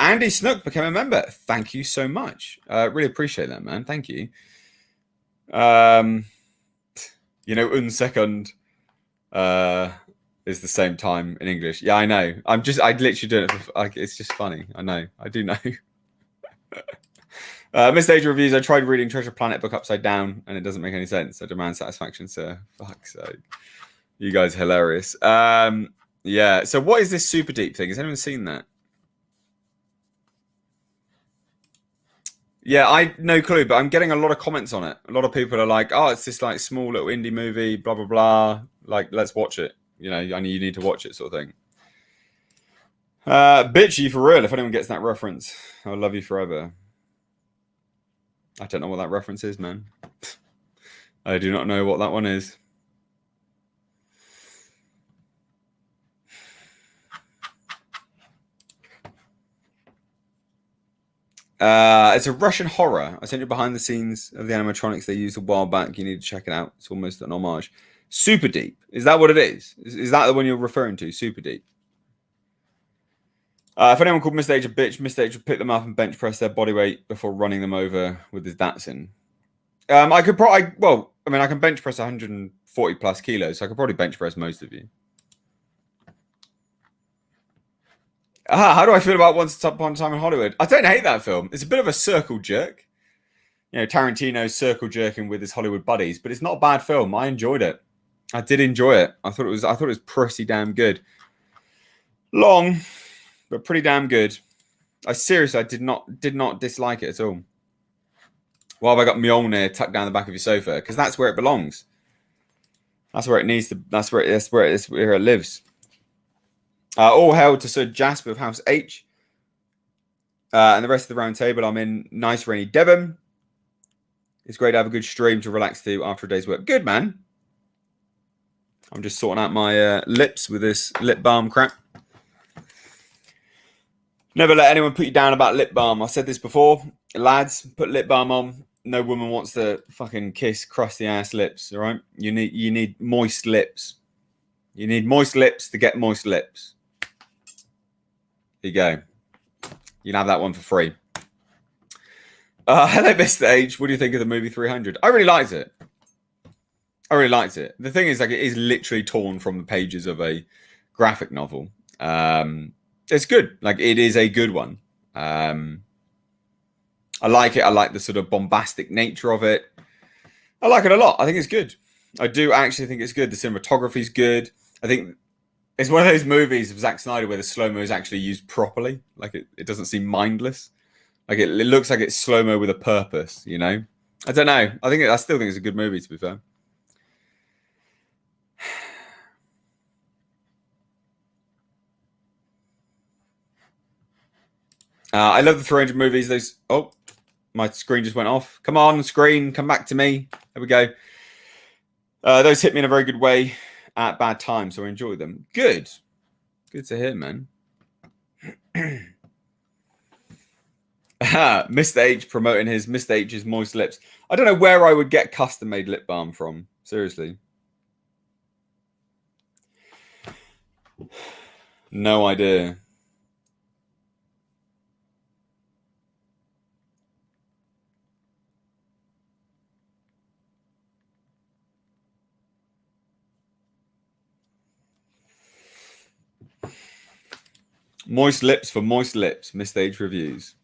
Andy Snook became a member. Thank you so much. Really appreciate that, man. Thank you. You know, un second is the same time in English. Yeah, I know. I literally do it. It's just funny. I know. I do know. Missed Age Reviews. I tried reading Treasure Planet book upside down, and it doesn't make any sense. I demand satisfaction, sir. Fuck's sake. You guys are hilarious. Yeah. So what is this super deep thing? Has anyone seen that? Yeah, I no clue, but I'm getting a lot of comments on it. A lot of people are like, "Oh, it's this like small little indie movie, blah blah blah. Like, let's watch it. You know, you need to watch it, sort of thing." Bitchy for real. If anyone gets that reference, I'll love you forever. I don't know what that reference is, man. I do not know what that one is. It's a Russian horror. I sent you behind the scenes of the animatronics they used a while back. You need to check it out. It's almost an homage. Super Deep. Is that what it is? Is that the one you're referring to? Super Deep. If anyone called Mr. H a bitch, Mr. H would pick them up and bench press their body weight before running them over with his Datsun. I could probably, well, I mean, I can bench press 140 plus kilos, so I could probably bench press most of you. How do I feel about Once Upon a Time in Hollywood? I don't hate that film. It's a bit of a circle jerk. You know, Tarantino's circle jerking with his Hollywood buddies, but it's not a bad film. I enjoyed it. I did enjoy it. I thought it was pretty damn good. Long, but pretty damn good. I did not dislike it at all. Why have I got Mjolnir tucked down the back of your sofa? Because that's where it belongs. That's where it needs to. That's where it lives. All hail to Sir Jasper of House H. And the rest of the round table. I'm in nice rainy Devon. It's great to have a good stream to relax to after a day's work. Good, man. I'm just sorting out my lips with this lip balm crap. Never let anyone put you down about lip balm. I've said this before. Lads, put lip balm on. No woman wants to fucking kiss crusty ass lips, all right? You need moist lips. You need moist lips to get moist lips. Here you go. You can have that one for free. Hello, Mr. H. What do you think of the movie 300? I really liked it. The thing is, like, it is literally torn from the pages of a graphic novel. It's good. Like, it is a good one. I like it. I like the sort of bombastic nature of it. I like it a lot. I think it's good. I do actually think it's good. The cinematography is good. I think it's one of those movies of Zack Snyder where the slow-mo is actually used properly. Like, it doesn't seem mindless. Like, it looks like it's slow-mo with a purpose, you know? I don't know. I still think it's a good movie, to be fair. I love the 300 movies. Oh, my screen just went off. Come on, screen. Come back to me. There we go. Those hit me in a very good way at bad times, so I enjoy them. Good. Good to hear, man. Mr. H promoting his Mr. H's moist lips. I don't know where I would get custom-made lip balm from. Seriously. No idea. Moist lips for moist lips. Mr. H reviews.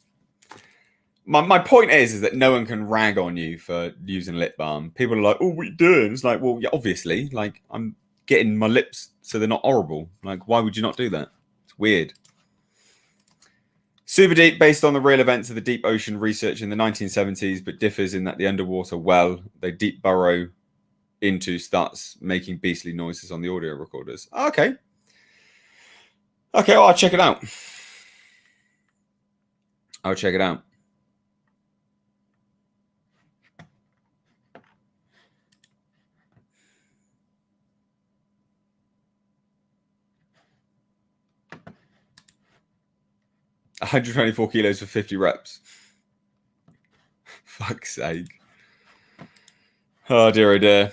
My point is that no one can rag on you for using lip balm. People are like, "Oh, what are you doing?" It's like, well, yeah, obviously, like, I'm getting my lips so they're not horrible. Like, why would you not do that? It's weird. Super Deep, based on the real events of the deep ocean research in the 1970s, but differs in that the underwater well they deep burrow into starts making beastly noises on the audio recorders. Okay. Okay, well, I'll check it out. I'll check it out. $124 kilos for 50 reps. Fuck's sake. Oh dear, oh dear.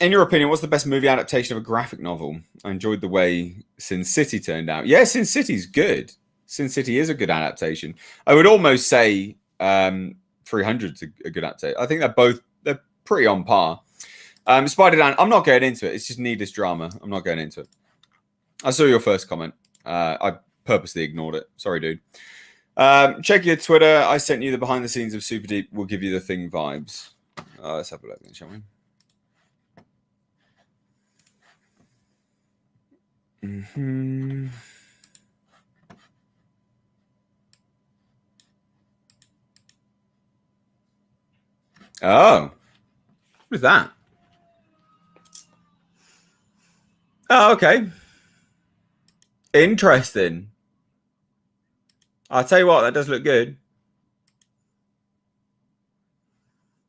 In your opinion, what's the best movie adaptation of a graphic novel? I enjoyed the way Sin City turned out. Yeah, Sin City's good. Sin City is a good adaptation. I would almost say 300's a good adaptation. I think they're pretty on par. Spider-Man, I'm not going into it. It's just needless drama. I'm not going into it. I saw your first comment. I purposely ignored it. Sorry, dude. Check your Twitter. I sent you the behind the scenes of Super Deep. We'll give you the Thing vibes. Let's have a look then, shall we? Mm-hmm. Oh. What is that? Oh, okay. Interesting. I'll tell you what, that does look good.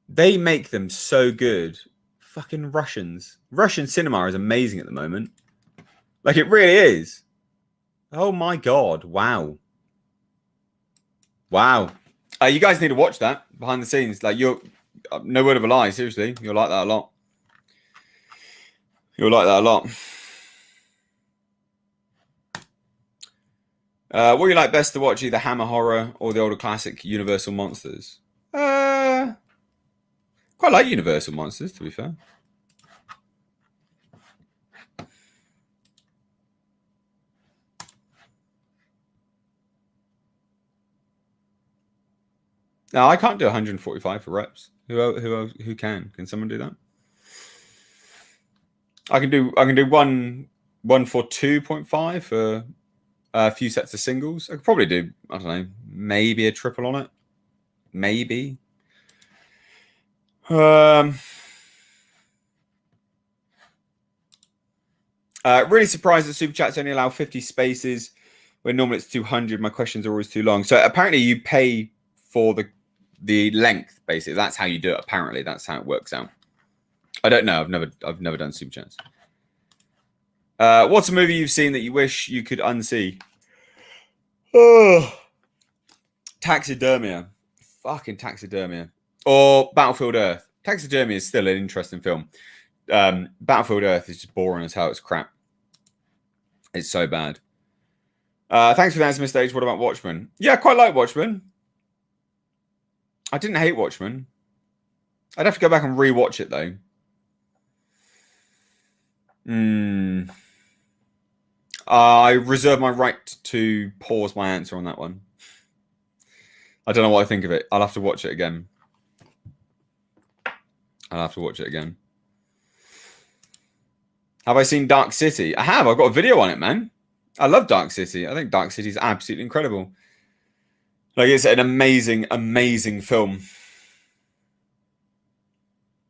They make them so good. Fucking Russians. Russian cinema is amazing at the moment. Like, it really is. Oh my God. Wow. Wow. You guys need to watch that behind the scenes. Like, you're no word of a lie. Seriously. You'll like that a lot. You'll like that a lot. What do you like best to watch? Either Hammer Horror or the older classic Universal Monsters? Quite like Universal Monsters, to be fair. No, I can't do 145 for reps. Who can? Can someone do that? I can do one for 2.5 for a few sets of singles. I could probably do, I don't know, maybe a triple on it. Maybe. Really surprised that Super Chats only allow 50 spaces when normally it's 200. My questions are always too long. So apparently you pay for the length, basically. That's how you do it. Apparently, that's how it works out. I don't know. I've never done Super Chats. What's a movie you've seen that you wish you could unsee? Oh, Taxidermia. Fucking Taxidermia. Or Battlefield Earth. Taxidermia is still an interesting film. Battlefield Earth is just boring as hell. It's crap. It's so bad. Thanks for the answer, Mr. H. What about Watchmen? Yeah, I quite like Watchmen. I didn't hate Watchmen. I'd have to go back and rewatch it, though. I reserve my right to pause my answer on that one. I don't know what I think of it. I'll have to watch it again. Have I seen Dark City? I have. I've got a video on it, man. I love Dark City. I think Dark City is absolutely incredible. Like, it's an amazing, amazing film.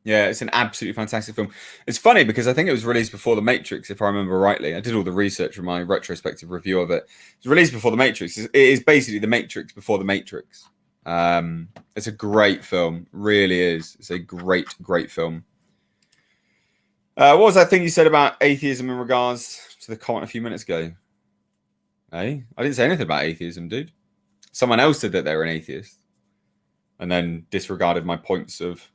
Yeah, it's an absolutely fantastic film. It's funny because I think it was released before The Matrix, if I remember rightly. I did all the research for my retrospective review of it. It's released before The Matrix. It is basically The Matrix before The Matrix. It's a great film. Really is. It's a great, great film. What was that thing you said about atheism in regards to the comment a few minutes ago? Hey, I didn't say anything about atheism, dude. Someone else said that they were an atheist and then disregarded my points of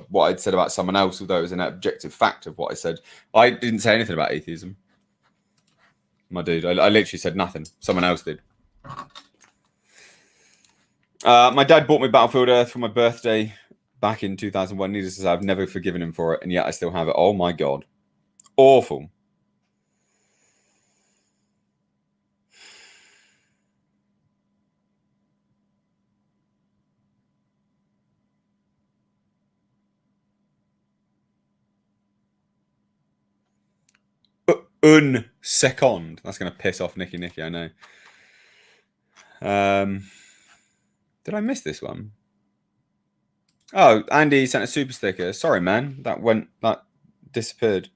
what I'd said about someone else, although it was an objective fact of what I said. I didn't say anything about atheism. My dude, I literally said nothing. Someone else did. My dad bought me Battlefield Earth for my birthday back in 2001. Needless to say, I've never forgiven him for it, and yet I still have it. Oh my God. Awful. Un second. That's going to piss off Nicky, I know. Did I miss this one? Oh, Andy sent a super sticker. Sorry, man. That disappeared.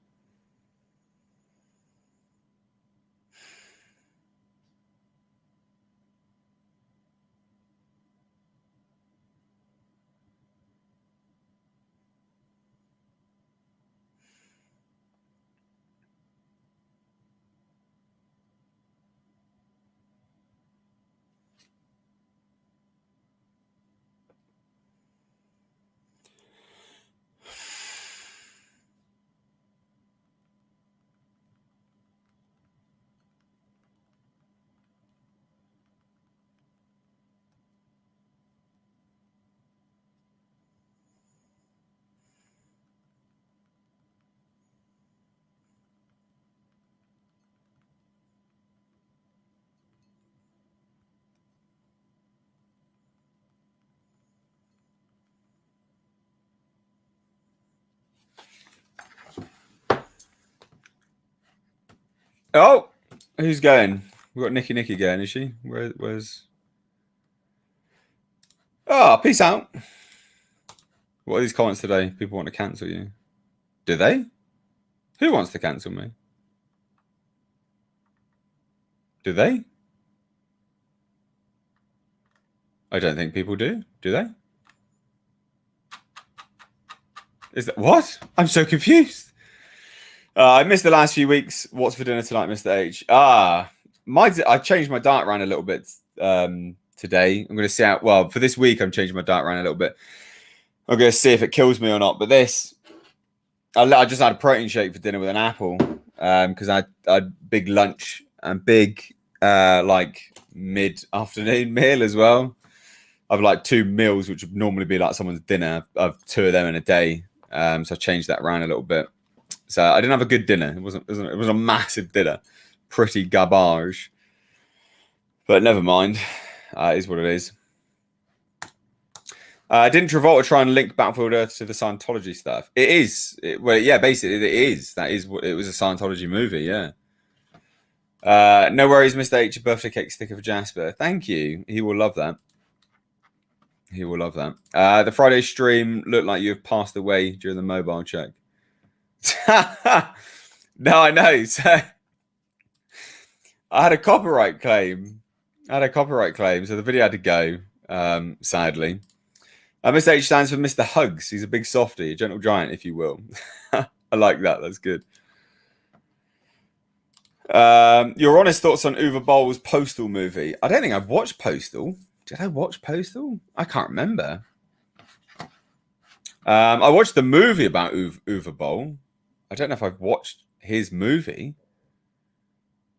Oh, who's going? We've got Nikki going, is she? Where's... Oh, peace out. What are these comments today? People want to cancel you. Do they? Who wants to cancel me? Do they? I don't think people do. Do they? Is that what? I'm so confused. I missed the last few weeks. What's for dinner tonight, Mr. H? I changed my diet around a little bit today. I'm going to see out. Well, for this week, I'm changing my diet around a little bit. I'm going to see if it kills me or not. But I just had a protein shake for dinner with an apple because I had big lunch and big like mid-afternoon meal as well. I've like 2 meals, which would normally be like someone's dinner. I've 2 of them in a day. So I changed that around a little bit. So I didn't have a good dinner. It was a massive dinner, pretty garbage. But never mind. It is what it is. Didn't Travolta try and link Battlefield Earth to the Scientology stuff? It is. Basically, it is. That is what it was, a Scientology movie. Yeah. No worries, Mr. H. A birthday cake sticker for Jasper. Thank you. He will love that. He will love that. The Friday stream looked like you have passed away during the mobile check. No, I know. So I had a copyright claim. So the video had to go, sadly. Mr. H stands for Mr. Hugs. He's a big softie, a gentle giant, if you will. I like that. That's good. Your honest thoughts on Uwe Boll's Postal movie? I don't think I've watched Postal. Did I watch Postal? I can't remember. I watched the movie about Uwe Boll. I don't know if I've watched his movie.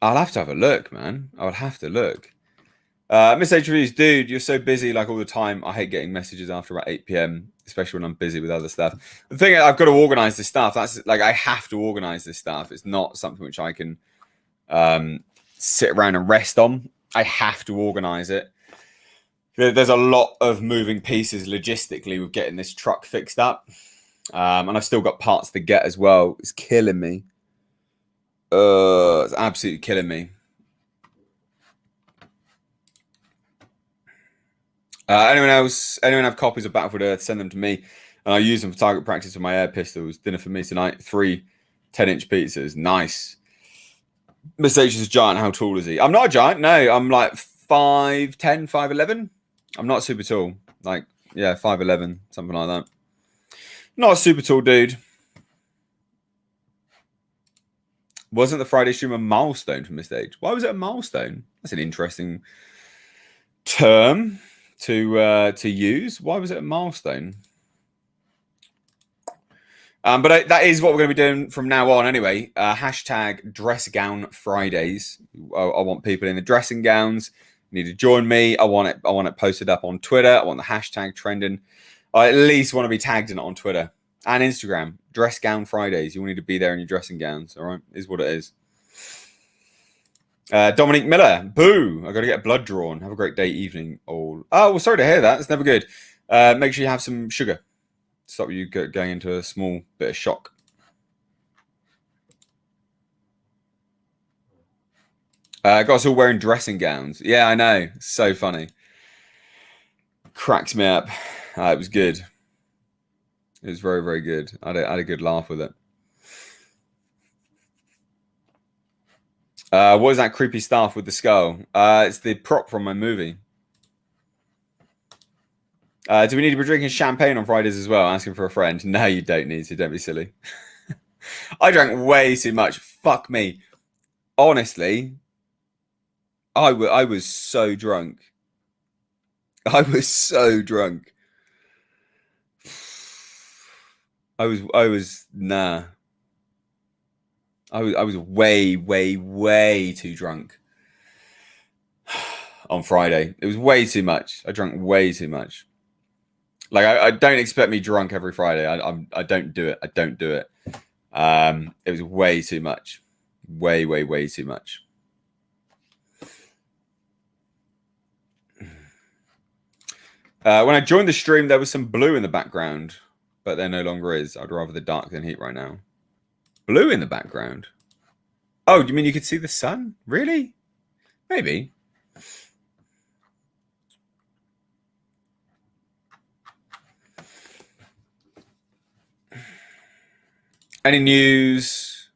I'll have to have a look, man. I would have to look. Miss H Reviews, dude, you're so busy like all the time. I hate getting messages after about 8 p.m., especially when I'm busy with other stuff. The thing is, I've got to organize this stuff. That's like, I have to organize this stuff. It's not something which I can sit around and rest on. I have to organize it. There's a lot of moving pieces logistically with getting this truck fixed up. And I've still got parts to get as well. It's killing me. It's absolutely killing me. Anyone have copies of Battlefield Earth? Send them to me, and I use them for target practice with my air pistols. Dinner for me tonight. 3 10-inch pizzas. Nice. Miss H is a giant. How tall is he? I'm not a giant. No, I'm like 5'10", 5'11". I'm not super tall. Like, yeah, 5'11", something like that. Not a super tall dude. Wasn't the Friday stream a milestone for Miss H? Why was it a milestone? That's an interesting term to use. Why was it a milestone? But that is what we're going to be doing from now on anyway. Hashtag dress gown Fridays. I want people in the dressing gowns. You need to join me. I want it posted up on Twitter. I want the hashtag trending. I at least want to be tagged in it on Twitter and Instagram. Dress gown Fridays. You will need to be there in your dressing gowns. All right, is what it is. Dominique Miller, boo! I got to get blood drawn. Have a great day, evening, all. Oh, well, sorry to hear that. It's never good. Make sure you have some sugar. Stop you going into a small bit of shock. Got us all wearing dressing gowns. Yeah, I know. So funny. Cracks me up. It was good. It was very, very good. I had a good laugh with it. What is that creepy stuff with the skull? It's the prop from my movie. Do we need to be drinking champagne on Fridays as well? Asking for a friend. No, you don't need to. Don't be silly. I drank way too much. Fuck me. Honestly, I was so drunk. I was so drunk. I was nah. I was way, way, way too drunk on Friday. It was way too much. I drank way too much. Like I don't expect me drunk every Friday. I don't do it. I don't do it. It was way too much. Way, way, way too much. When I joined the stream, there was some blue in the background, but there no longer is. I'd rather the dark than heat right now. Blue in the background? Oh, do you mean you could see the sun? Really? Maybe. Any news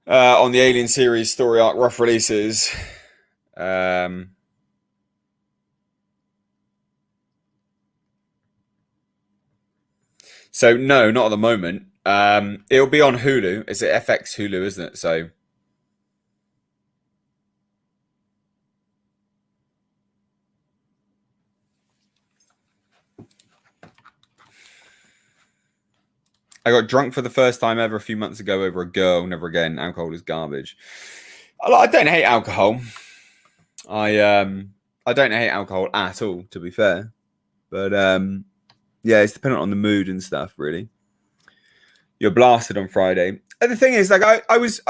on the Alien series story arc rough releases? So no, not at the moment. It'll be on Hulu. It's at FX Hulu, isn't it? So I got drunk for the first time ever a few months ago over a girl. Never again. Alcohol is garbage. I don't hate alcohol. I don't hate alcohol at all, to be fair. But yeah, it's dependent on the mood and stuff, really. You're blasted on Friday. And the thing is, like, I was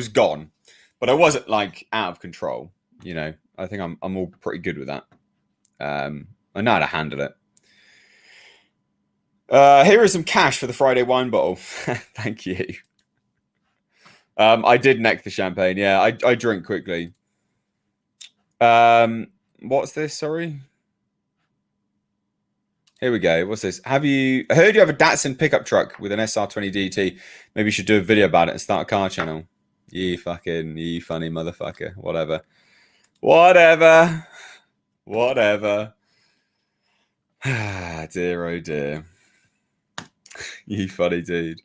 gone, but I wasn't like out of control. You know, I think I'm all pretty good with that. I know how to handle it. Here is some cash for the Friday wine bottle. Thank you. I did neck the champagne. Yeah, I drink quickly. What's this? Sorry. Here we go. What's this? I heard you have a Datsun pickup truck with an SR20 DT? Maybe you should do a video about it and start a car channel. You funny motherfucker. Whatever. Dear, oh dear. You funny dude.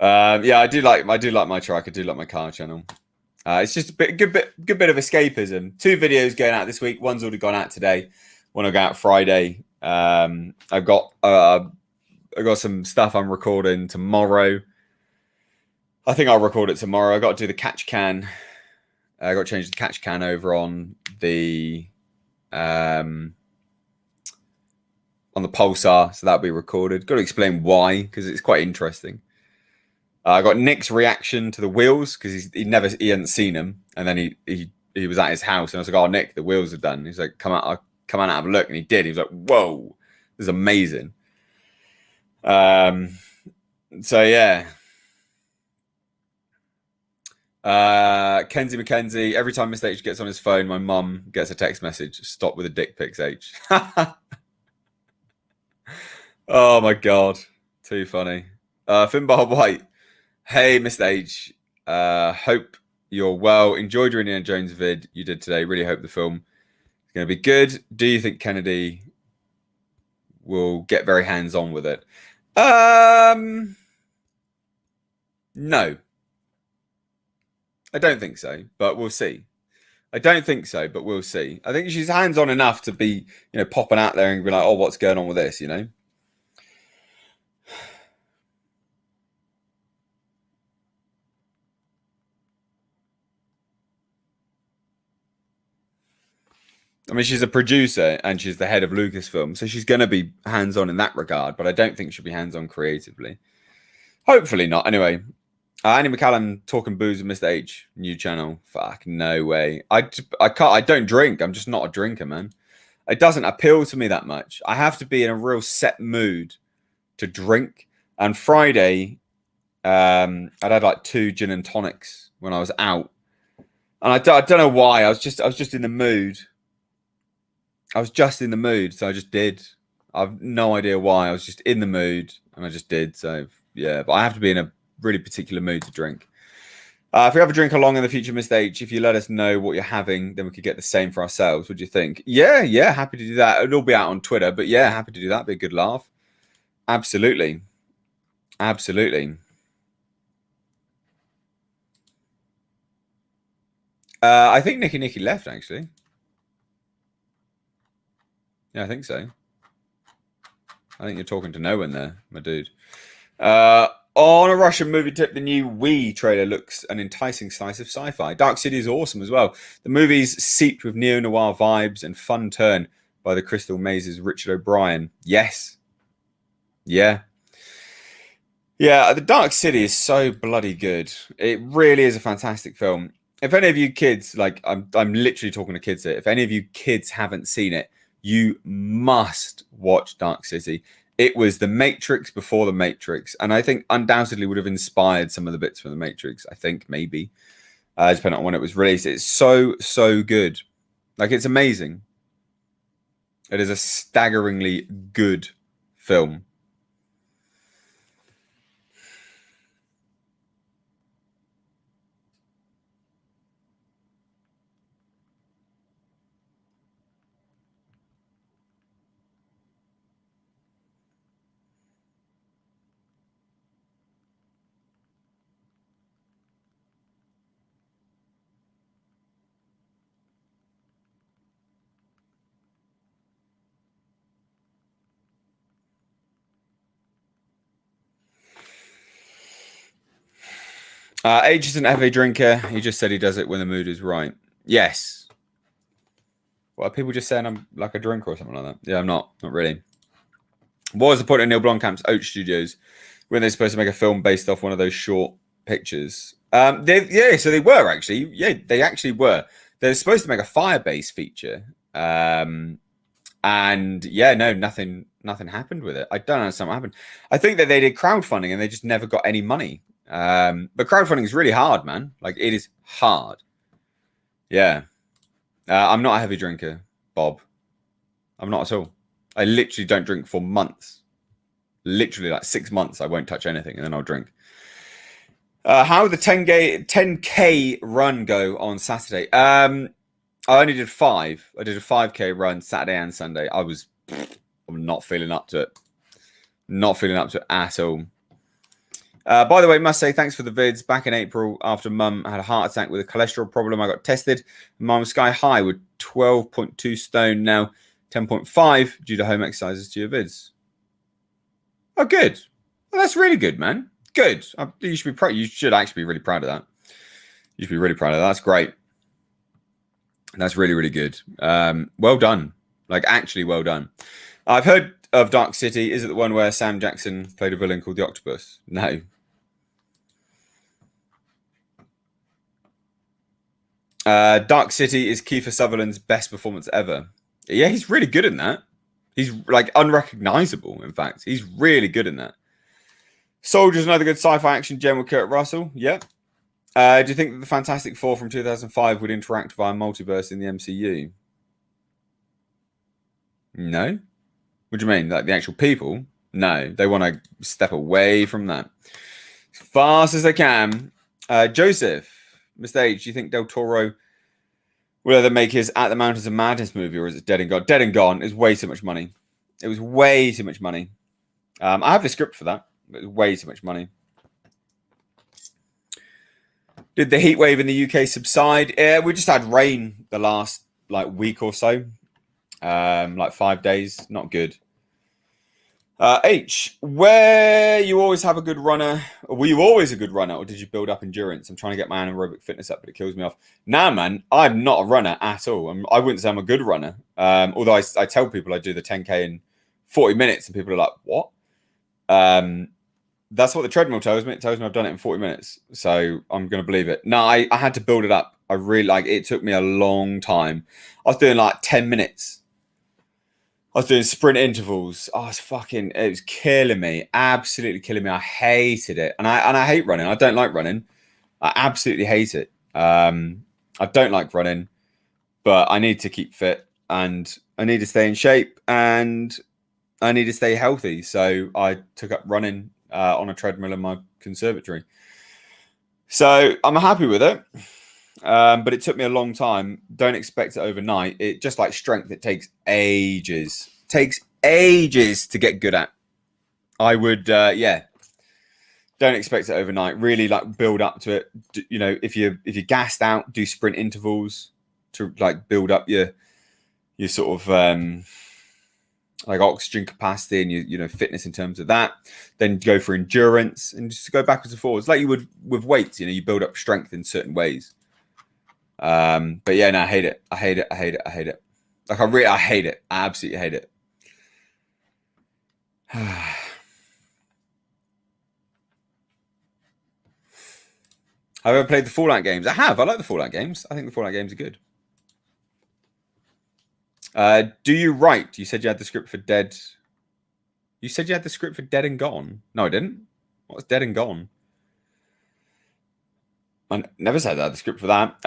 Yeah, I do like my truck. I do like my car channel. It's just a good bit of escapism. 2 videos going out this week. One's already gone out today. One will go out Friday. I've got some stuff I'm recording tomorrow. I think I'll record it tomorrow. I got to do the catch can. I got to change the catch can over on the Pulsar, so that'll be recorded. Got to explain why, because it's quite interesting. I got Nick's reaction to the wheels, because he hadn't seen them, and then he was at his house, and I was like, "Oh, Nick, the wheels are done." He's like, "Come out and have a look," and he did. He was like, "Whoa, this is amazing." So yeah. Kenzie McKenzie, every time Mr. H gets on his phone, my mum gets a text message, "Stop with the dick pics, H." Oh my god, too funny. Finbar White, hey Mr. H, hope you're well. Enjoyed your Indiana Jones vid you did today. Really hope the film is going to be good. Do you think Kennedy will get very hands-on with it? No. I don't think so, but we'll see. I don't think so, but we'll see. I think she's hands-on enough to be, popping out there and be like, "Oh, what's going on with this?" I mean, she's a producer and she's the head of Lucasfilm, so she's going to be hands-on in that regard, but I don't think she'll be hands-on creatively. Hopefully not. Anyway, Annie McCallum talking booze with Mr. H, new channel. Fuck, no way. I can't. I don't drink. I'm just not a drinker, man. It doesn't appeal to me that much. I have to be in a real set mood to drink. And Friday, I'd had like 2 gin and tonics when I was out, and I don't know why. I was just in the mood. I was just in the mood, so I just did. I've no idea why. I was just in the mood and I just did. So yeah, but I have to be in a really particular mood to drink. If we have a drink along in the future, Mr. H, if you let us know what you're having, then we could get the same for ourselves. What do you think? Yeah, happy to do that. It'll be out on Twitter, but yeah, happy to do that. Be a good laugh. Absolutely. I think Nicky left, actually. Yeah, I think so. I think you're talking to no one there, my dude. On a Russian movie tip, the new We trailer looks an enticing slice of sci-fi. Dark City is awesome as well. The movie's seeped with neo-noir vibes and fun turn by the Crystal Maze's Richard O'Brien. Yes. Yeah. Yeah, The Dark City is so bloody good. It really is a fantastic film. If any of you kids, like I'm literally talking to kids here. If any of you kids haven't seen it, you must watch Dark City. It was The Matrix before The Matrix, and I think undoubtedly would have inspired some of the bits from The Matrix. I think maybe, depending on when it was released. It's so good. Like, it's amazing. It is a staggeringly good film. Age isn't a heavy drinker. He just said he does it when the mood is right. Yes. Well, are people just saying I'm like a drinker or something like that? Yeah, I'm not. Not really. What was the point of Neil Blomkamp's Oat Studios when they're supposed to make a film based off one of those short pictures? So they were actually. Yeah, they actually were. They're supposed to make a Firebase feature. And yeah, no, nothing happened with it. I don't understand what happened. I think that they did crowdfunding and they just never got any money. But crowdfunding is really hard, man. Like, it is hard. Yeah. I'm not a heavy drinker, Bob. I'm not at all. I literally don't drink for months. Literally, like 6 months, I won't touch anything, and then I'll drink. How would the 10K run go on Saturday? I only did 5. I did a 5K run Saturday and Sunday. I'm not feeling up to it. Not feeling up to it at all. By the way, must say thanks for the vids. Back in April, after Mum had a heart attack with a cholesterol problem, I got tested. Mum was sky high with 12.2 stone, now 10.5 due to home exercises to your vids. Oh, good. Well, that's really good, man. Good. You should be proud. You should actually be really proud of that. You should be really proud of that. That's great. That's really good. Well done. Like, actually well done. I've heard of Dark City. Is it the one where Sam Jackson played a villain called the Octopus? No. Dark City is Kiefer Sutherland's best performance ever. Yeah, he's really good in that. He's like unrecognizable, in fact. He's really good in that. Soldier's another good sci-fi action gem with Kurt Russell. Yeah. Do you think that the Fantastic Four from 2005 would interact via multiverse in the MCU? No. What do you mean? Like the actual people? No. They want to step away from that as fast as they can. Joseph, Mr. H, do you think Del Toro will either make his At the Mountains of Madness movie, or is it Dead and Gone? Dead and Gone is way too much money. It was way too much money. I have the script for that, but it was way too much money. Did the heat wave in the UK subside? We just had rain the last week or so. 5 days. Not good. H, where you always have a good runner? Were you always a good runner, or did you build up endurance? I'm trying to get my anaerobic fitness up, but it kills me off. Nah, man, I'm not a runner at all. I wouldn't say I'm a good runner. Although I tell people I do the 10K in 40 minutes, and people are like, what? That's what the treadmill tells me. It tells me I've done it in 40 minutes. So I'm going to believe it. No, I had to build it up. I really it took me a long time. I was doing 10 minutes. I was doing sprint intervals. Oh, it was killing me. Absolutely killing me. I hated it. And I hate running. I don't like running. I absolutely hate it. I don't like running, but I need to keep fit and I need to stay in shape. And I need to stay healthy. So I took up running on a treadmill in my conservatory. So I'm happy with it. But it took me a long time. Don't expect it overnight. It just like strength, it takes ages. Takes ages to get good at. I would, don't expect it overnight. Really like build up to it. You know, if you're gassed out, do sprint intervals to like build up your sort of like oxygen capacity and you know fitness in terms of that. Then go for endurance and just go backwards and forwards like you would with weights. You know, you build up strength in certain ways. But yeah, no, I hate it. I hate it. Like I hate it. I absolutely hate it. Have I ever played the Fallout games? I have. I like the Fallout games. I think the Fallout games are good. Do you write? You said you had the script for Dead. You said you had the script for Dead and Gone. No, I didn't. What's Dead and Gone? I never said I had the script for that.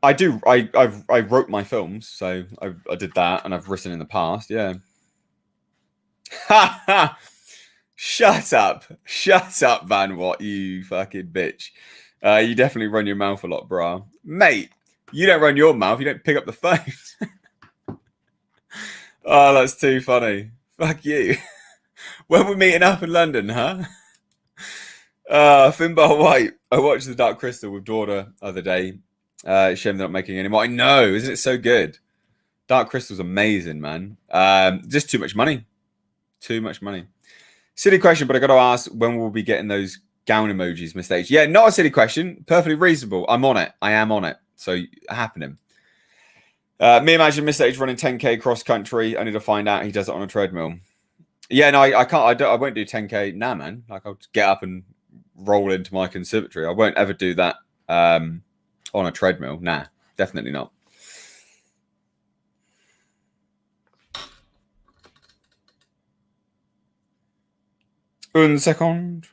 I do. I wrote my films, so I did that, and I've written in the past. Yeah. Ha ha! Shut up, Van Watt, you fucking bitch. You definitely run your mouth a lot, brah. Mate, you don't run your mouth, you don't pick up the phone. Oh, that's too funny. Fuck you. When we're meeting up in London, huh? Finbar White. I watched The Dark Crystal with daughter the other day. Shame they're not making any more. I know, isn't it so good? Dark Crystal's amazing, man. Just too much money. Too much money. Silly question, but I got to ask, when will we be getting those gown emojis, mistakes? Yeah, not a silly question. Perfectly reasonable. I'm on it. I am on it. So happening. Me imagine mistakes running 10k cross country. I need to find out he does it on a treadmill. Yeah, no, I can't. I won't do 10k. Nah, man. Like I'll just get up and roll into my conservatory. I won't ever do that on a treadmill. Nah, definitely not. Un second.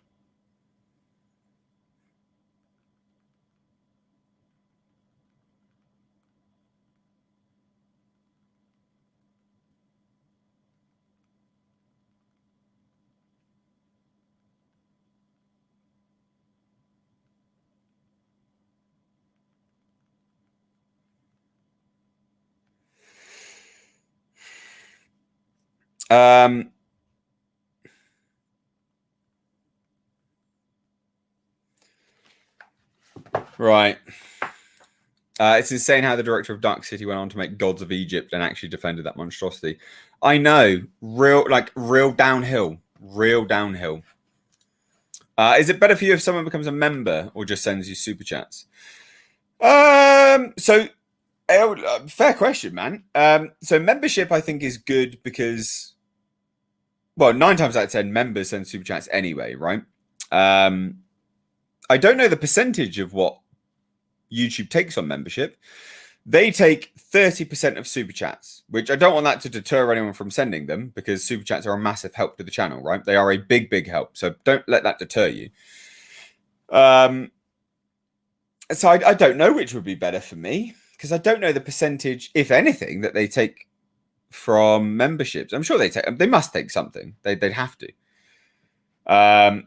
Right. It's insane how the director of Dark City went on to make Gods of Egypt and actually defended that monstrosity. I know, real downhill. Is it better for you if someone becomes a member or just sends you super chats? So fair question, man. So membership, I think, is good because, well, 9 times out of 10, members send super chats anyway, right? I don't know the percentage of what YouTube takes on membership. They take 30% of super chats, which I don't want that to deter anyone from sending them because super chats are a massive help to the channel, right? They are a big help. So don't let that deter you. So I don't know which would be better for me because I don't know the percentage, if anything, that they take from memberships. I'm sure they must take something. They'd have to.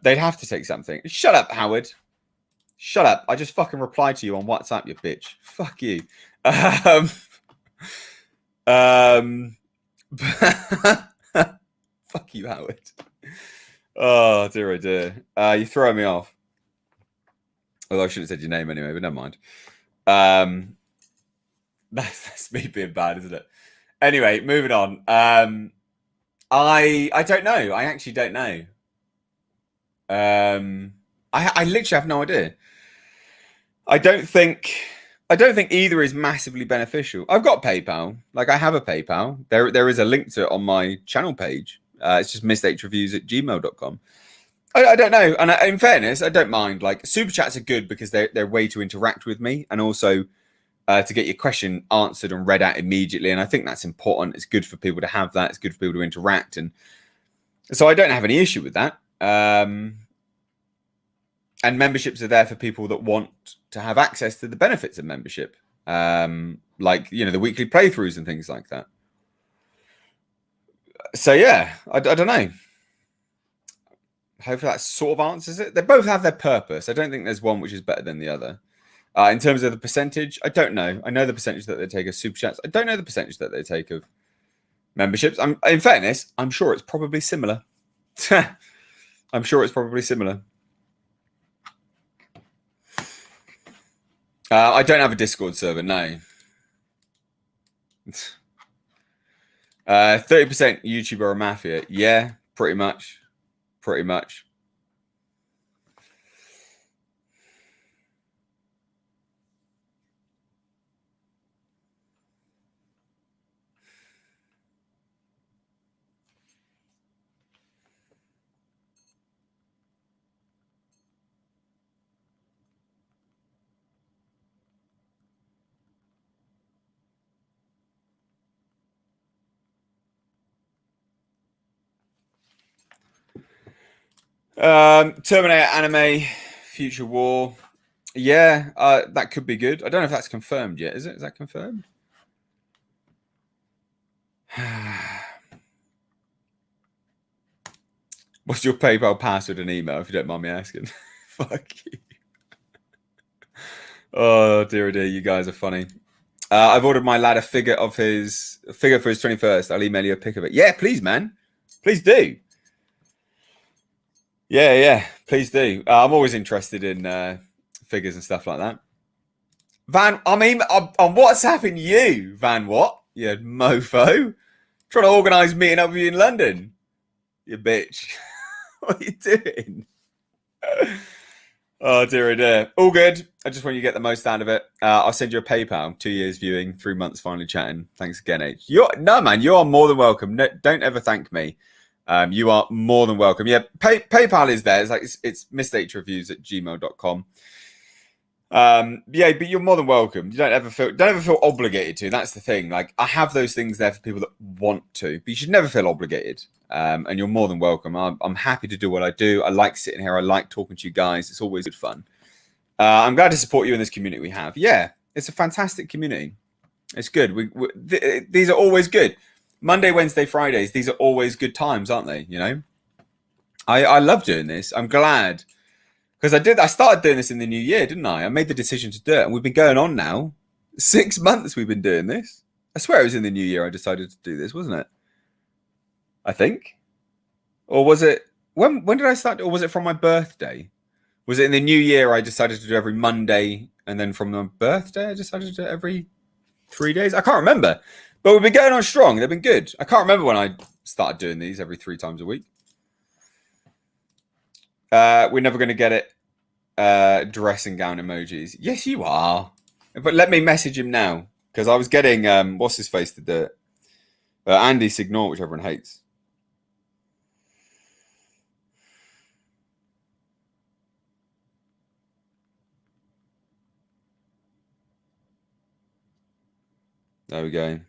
They'd have to take something. Shut up, Howard. Shut up. I just fucking replied to you on WhatsApp, you bitch. Fuck you. Fuck you, Howard. Oh, dear, oh dear. You're throwing me off. Although I should have said your name anyway, but never mind. That's me being bad, isn't it? Anyway, moving on. I don't know. I actually don't know. I literally have no idea. I don't think either is massively beneficial. I've got PayPal. Like I have a PayPal. There is a link to it on my channel page. It's just mistakesreviews@gmail.com. I don't know. And in fairness, I don't mind. Like super chats are good because they're a way to interact with me and also to get your question answered and read out immediately. And I think that's important. It's good for people to have that. It's good for people to interact. And so I don't have any issue with that. And memberships are there for people that want to have access to the benefits of membership, like the weekly playthroughs and things like that. So yeah, I don't know. Hopefully that sort of answers it. They both have their purpose. I don't think there's one which is better than the other. In terms of the percentage, I don't know. I know the percentage that they take of super chats. I don't know the percentage that they take of memberships. In fairness, I'm sure it's probably similar. I'm sure it's probably similar. I don't have a Discord server, no. 30% YouTuber or Mafia. Yeah, pretty much. Pretty much. Terminator anime, Future War. Yeah, that could be good. I don't know if that's confirmed yet. Is it? Is that confirmed? What's your PayPal password and email, if you don't mind me asking? Fuck you. Oh dear, dear, you guys are funny. I've ordered my lad a figure for his 21st. I'll email you a pic of it. Yeah, please, man. Please do. Yeah, please do. I'm always interested in figures and stuff like that. Van, I'm WhatsApping you, Van. What? You mofo. Trying to organise meeting up with you in London. You bitch. What are you doing? Oh dear, dear. All good. I just want you to get the most out of it. I'll send you a PayPal. 2 years viewing, 3 months finally chatting. Thanks again, H. No, man. You are more than welcome. No, don't ever thank me. You are more than welcome. Yeah, PayPal is there. It's misstatereviews@gmail.com. Yeah, but you're more than welcome. You don't ever feel obligated to. That's the thing. Like, I have those things there for people that want to, but you should never feel obligated. And you're more than welcome. I'm happy to do what I do. I like sitting here. I like talking to you guys. It's always good fun. I'm glad to support you in this community we have. Yeah, it's a fantastic community. It's good. These are always good. Monday, Wednesday, Fridays. These are always good times, aren't they? You know, I love doing this. I'm glad. Because I started doing this in the new year, didn't I? I made the decision to do it. And we've been going on now. 6 months we've been doing this. I swear it was in the new year I decided to do this, wasn't it? I think. Or was it... When did I start? Or was it from my birthday? Was it in the new year I decided to do every Monday, and then from my birthday I decided to do it every 3 days? I can't remember. But we've been going on strong. They've been good. I can't remember when I started doing these every 3 times a week. We're never going to get it. Dressing gown emojis. Yes, you are. But let me message him now, because I was getting what's his face to do it. Andy Signor, which everyone hates. There we go.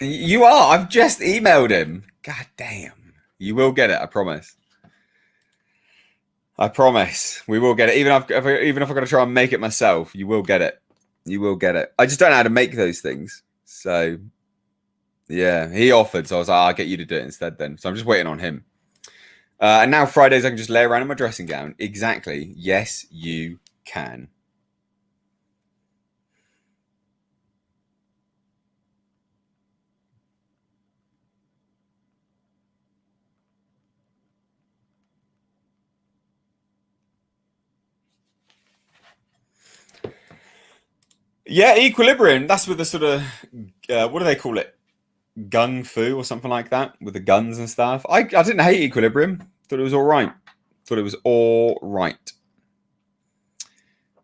You are. I've just emailed him. God damn. You will get it. I promise. I promise. We will get it. Even if I've got to try and make it myself, you will get it. You will get it. I just don't know how to make those things. So, yeah, he offered. So I was like, I'll get you to do it instead then. So I'm just waiting on him. And now Fridays I can just lay around in my dressing gown. Exactly. Yes, you can. Yeah, Equilibrium. That's with the sort of what do they call it? Gung fu or something like that, with the guns and stuff. I didn't hate Equilibrium. Thought it was all right. Thought it was all right.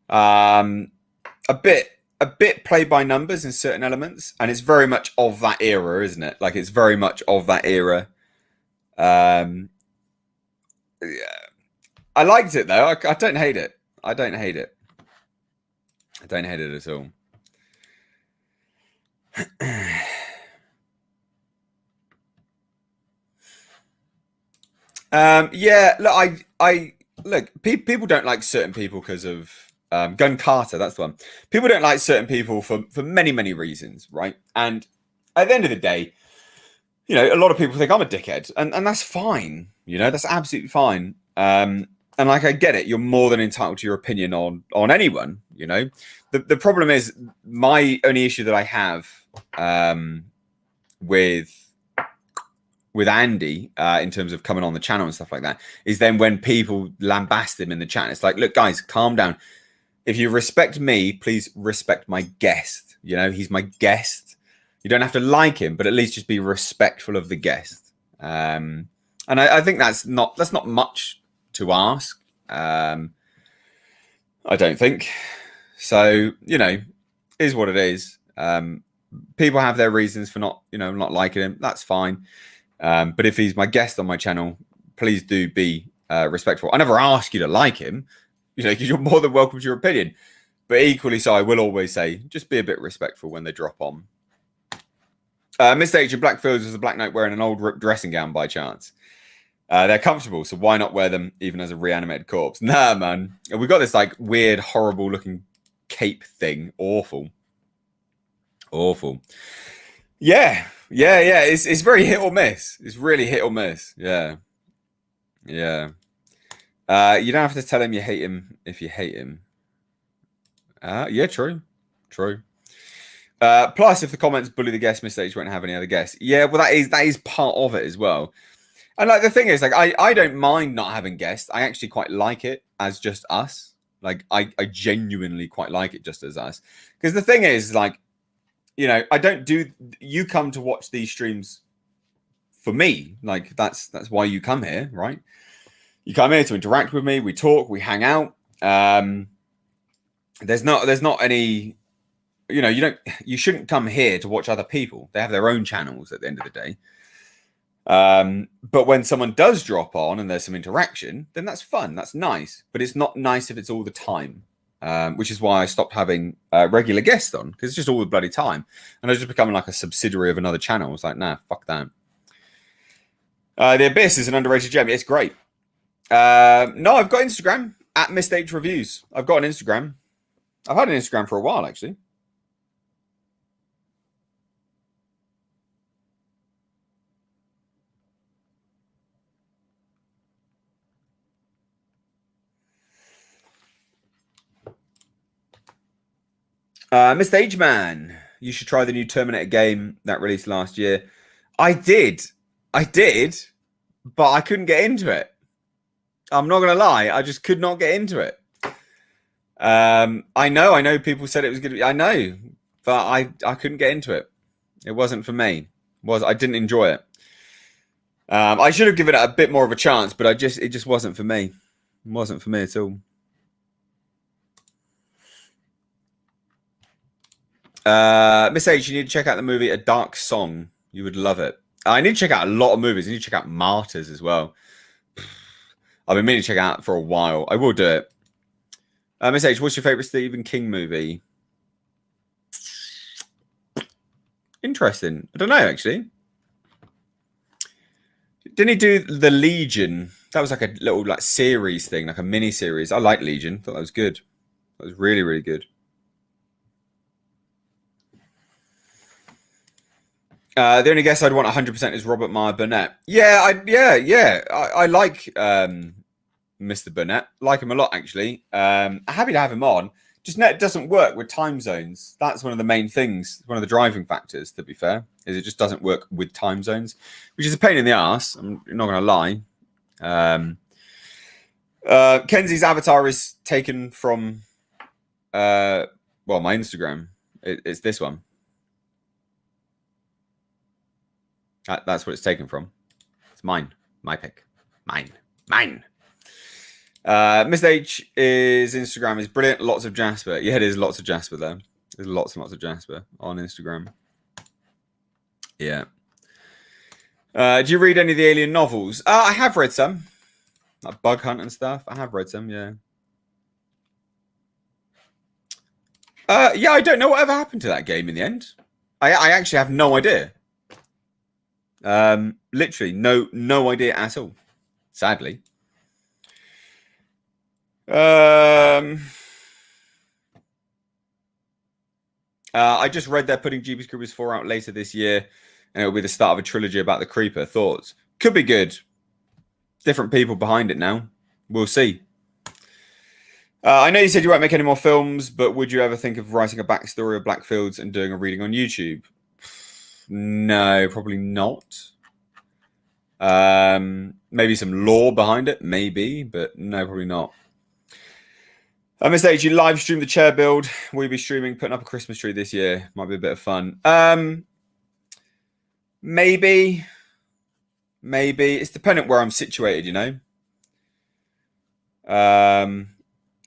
A bit play by numbers in certain elements, and it's very much of that era, isn't it? Like, it's very much of that era. Yeah. I liked it though. I don't hate it. I don't hate it. I don't hate it at all. Yeah, look, I look. People don't like certain people because of Gun Carter, that's the one. People don't like certain people for many reasons, right? And at the end of the day, you know, a lot of people think I'm a dickhead, and that's fine. You know, that's absolutely fine. And like, I get it. You're more than entitled to your opinion on anyone. You know, the problem is, my only issue that I have with Andy in terms of coming on the channel and stuff like that is then when people lambast him in the chat. It's like, look, guys, calm down. If you respect me, please respect my guest. You know, he's my guest. You don't have to like him, but at least just be respectful of the guest. And I think that's not much to ask. I don't think. So, you know, is what it is. People have their reasons for not liking him. That's fine. But if he's my guest on my channel, please do be respectful. I never ask you to like him, you know, because you're more than welcome to your opinion. But equally so, I will always say, just be a bit respectful when they drop on. Mr. H, Black Fields was a Black Knight wearing an old ripped dressing gown by chance. They're comfortable, so why not wear them even as a reanimated corpse? Nah, man. We've got this like weird, horrible looking cape thing. Awful. Yeah. It's very hit or miss. It's really hit or miss. Yeah. You don't have to tell him you hate him if you hate him. Yeah, true. Plus, if the comments bully the guest, Mr. H won't have any other guests. Yeah, well, that is part of it as well. And like the thing is, like, I don't mind not having guests. I actually quite like it as just us. Like, I genuinely quite like it just as us. Because the thing is, like, you know, you come to watch these streams for me. Like, that's why you come here, right? You come here to interact with me. We talk, we hang out. There's not any, you know, you shouldn't come here to watch other people. They have their own channels at the end of the day. But when someone does drop on and there's some interaction, then that's fun. That's nice. But it's not nice if it's all the time, which is why I stopped having regular guests on, because it's just all the bloody time. And I was just becoming like a subsidiary of another channel. I was like, nah, fuck that. The Abyss is an underrated gem. It's great. No, I've got Instagram at Mr. H Reviews. I've got an Instagram. I've had an Instagram for a while, actually. Mr. H-Man, you should try the new Terminator game that released last year. I did, but I couldn't get into it. I'm not going to lie. I just could not get into it. I know people said it was going to be, I know, but I couldn't get into it. It wasn't for me. I didn't enjoy it. I should have given it a bit more of a chance, but it just wasn't for me. It wasn't for me at all. Miss H, you need to check out the movie A Dark Song. You would love it. I need to check out a lot of movies. I need to check out Martyrs as well. I've been meaning to check out for a while. I will do it. Miss H, what's your favorite Stephen King movie? Interesting. I don't know, actually. Didn't he do The Legion? That was like a little like series thing, like a mini series. I like Legion. Thought that was good. That was really, really good. The only guess I'd want 100% is Robert Meyer Burnett. Yeah. I like Mr. Burnett. Like him a lot, actually. Happy to have him on. Just it doesn't work with time zones. That's one of the main things. One of the driving factors, to be fair, is it just doesn't work with time zones, which is a pain in the ass. I'm not going to lie. Kenzie's avatar is taken from, my Instagram. It's this one. That's what it's taken from. It's mine. My pick. Mine. Miss H is Instagram is brilliant. Lots of Jasper. Yeah, there's lots of Jasper there. There's lots and lots of Jasper on Instagram. Yeah. Do you read any of the Alien novels? I have read some. Like Bug Hunt and stuff. I have read some, yeah. Yeah, I don't know whatever happened to that game in the end. I actually have no idea. Literally no idea at all, sadly. I just read they're putting Jeepers Creepers 4 out later this year, and it'll be the start of a trilogy about the Creeper. Thoughts? Could be good. Different people behind it now. We'll see. I know you said you won't make any more films, but would you ever think of writing a backstory of Blackfields and doing a reading on YouTube? No, probably not. Maybe some lore behind it, maybe, but no, probably not. Miss H, you live stream the chair build. Will you be streaming, putting up a Christmas tree this year? Might be a bit of fun. Maybe. It's dependent where I'm situated, you know.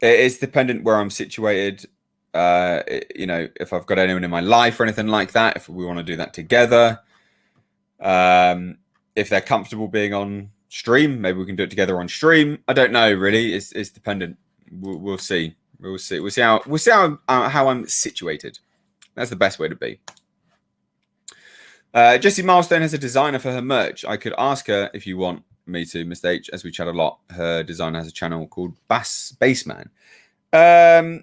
It's dependent where I'm situated. You know, if I've got anyone in my life or anything like that, if we want to do that together. If they're comfortable being on stream, maybe we can do it together on stream. I don't know, really. It's dependent. We'll see. We'll see how I'm situated. That's the best way to be. Jessie Milestone has a designer for her merch. I could ask her if you want me to, Mr. H, as we chat a lot. Her designer has a channel called Bassman. Yeah.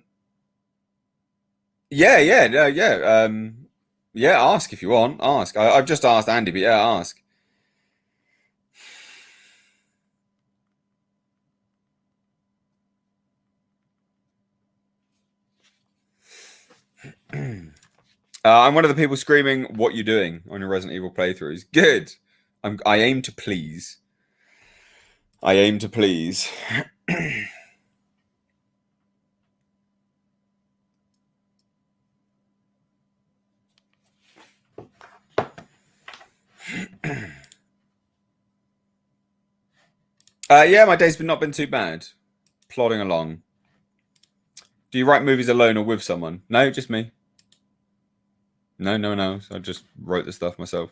Ask if you want. Ask. I've just asked Andy, but yeah, ask. I'm one of the people screaming, "What you doing?" on your Resident Evil playthroughs. Good. I aim to please. Yeah, my day's not been too bad. Plodding along. Do you write movies alone or with someone? No, just me. No. I just wrote the stuff myself.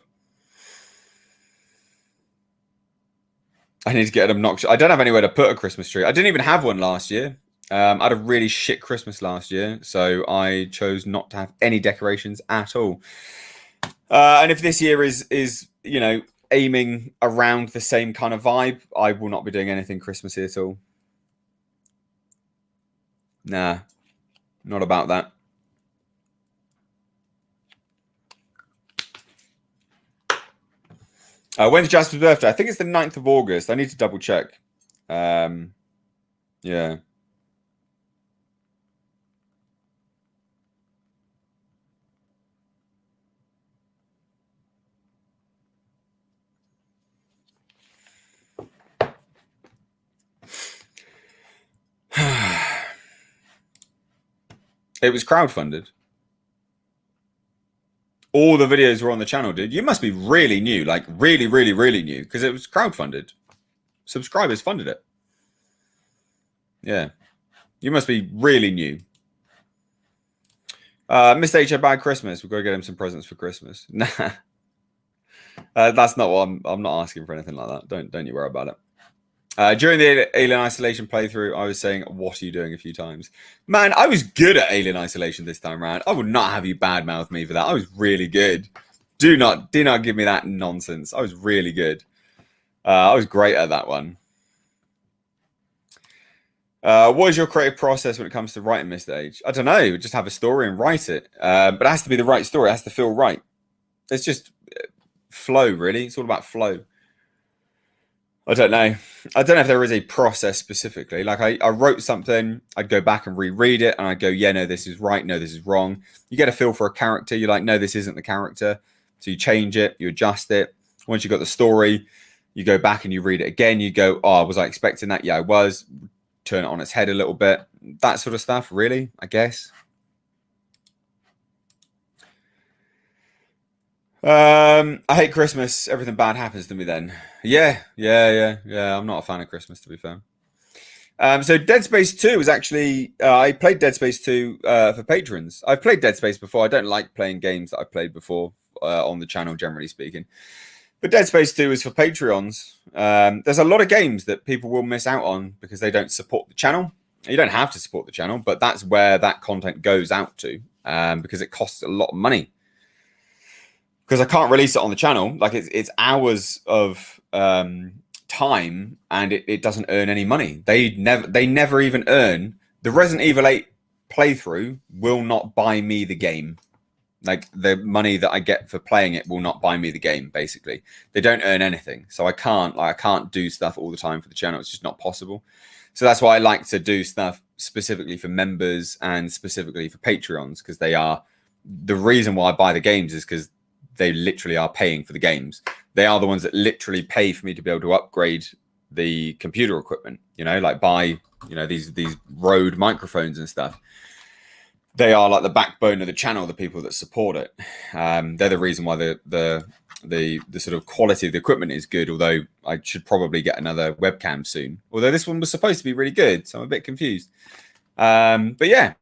I need to get an obnoxious. I don't have anywhere to put a Christmas tree. I didn't even have one last year. I had a really shit Christmas last year, so I chose not to have any decorations at all. And if this year is you know, aiming around the same kind of vibe, I will not be doing anything Christmassy at all. Nah, not about that. When's Jasper's birthday? I think it's the 9th of August. I need to double check. Yeah. It was crowdfunded. All the videos were on the channel, dude. You must be really new, like really new, because it was crowdfunded. Subscribers funded it. Yeah. You must be really new. Mr. H, a bad Christmas. We've got to get him some presents for Christmas. Nah. That's not what I'm not asking for anything like that. Don't you worry about it. During the Alien Isolation playthrough, I was saying, "What are you doing?" a few times. Man, I was good at Alien Isolation this time around. I would not have you badmouth me for that. I was really good. Do not give me that nonsense. I was really good. I was great at that one. What is your creative process when it comes to writing, Mr. H? I don't know. Just have a story and write it. But it has to be the right story. It has to feel right. It's just flow, really. It's all about flow. I don't know if there is a process specifically. Like I wrote something, I'd go back and reread it, and I'd go, yeah, no, this is right, no, this is wrong. You get a feel for a character. You're like, no, this isn't the character. So you change it, you adjust it. Once you got the story, you go back and you read it again. You go, oh, was I expecting that? Yeah, I was. Turn it on its head a little bit. That sort of stuff, really, I guess. I hate Christmas. Everything bad happens to me then. Yeah. I'm not a fan of Christmas, to be fair. So Dead Space 2 was actually... I played Dead Space 2 for patrons. I've played Dead Space before. I don't like playing games that I've played before on the channel, generally speaking. But Dead Space 2 is for Patreons. There's a lot of games that people will miss out on because they don't support the channel. You don't have to support the channel, but that's where that content goes out to because it costs a lot of money. Because I can't release it on the channel. Like it's hours of time, and it doesn't earn any money. They never even earn. The Resident Evil 8 playthrough will not buy me the game. Like the money that I get for playing it will not buy me the game. Basically, they don't earn anything, so I can't do stuff all the time for the channel. It's just not possible. So that's why I like to do stuff specifically for members and specifically for Patreons, because they are the reason why I buy the games is because they literally are paying for the games. They are the ones that literally pay for me to be able to upgrade the computer equipment, like buy, these Rode microphones and stuff. They are like the backbone of the channel, the people that support it. They're the reason why the sort of quality of the equipment is good, although I should probably get another webcam soon. Although this one was supposed to be really good, so I'm a bit confused. But yeah.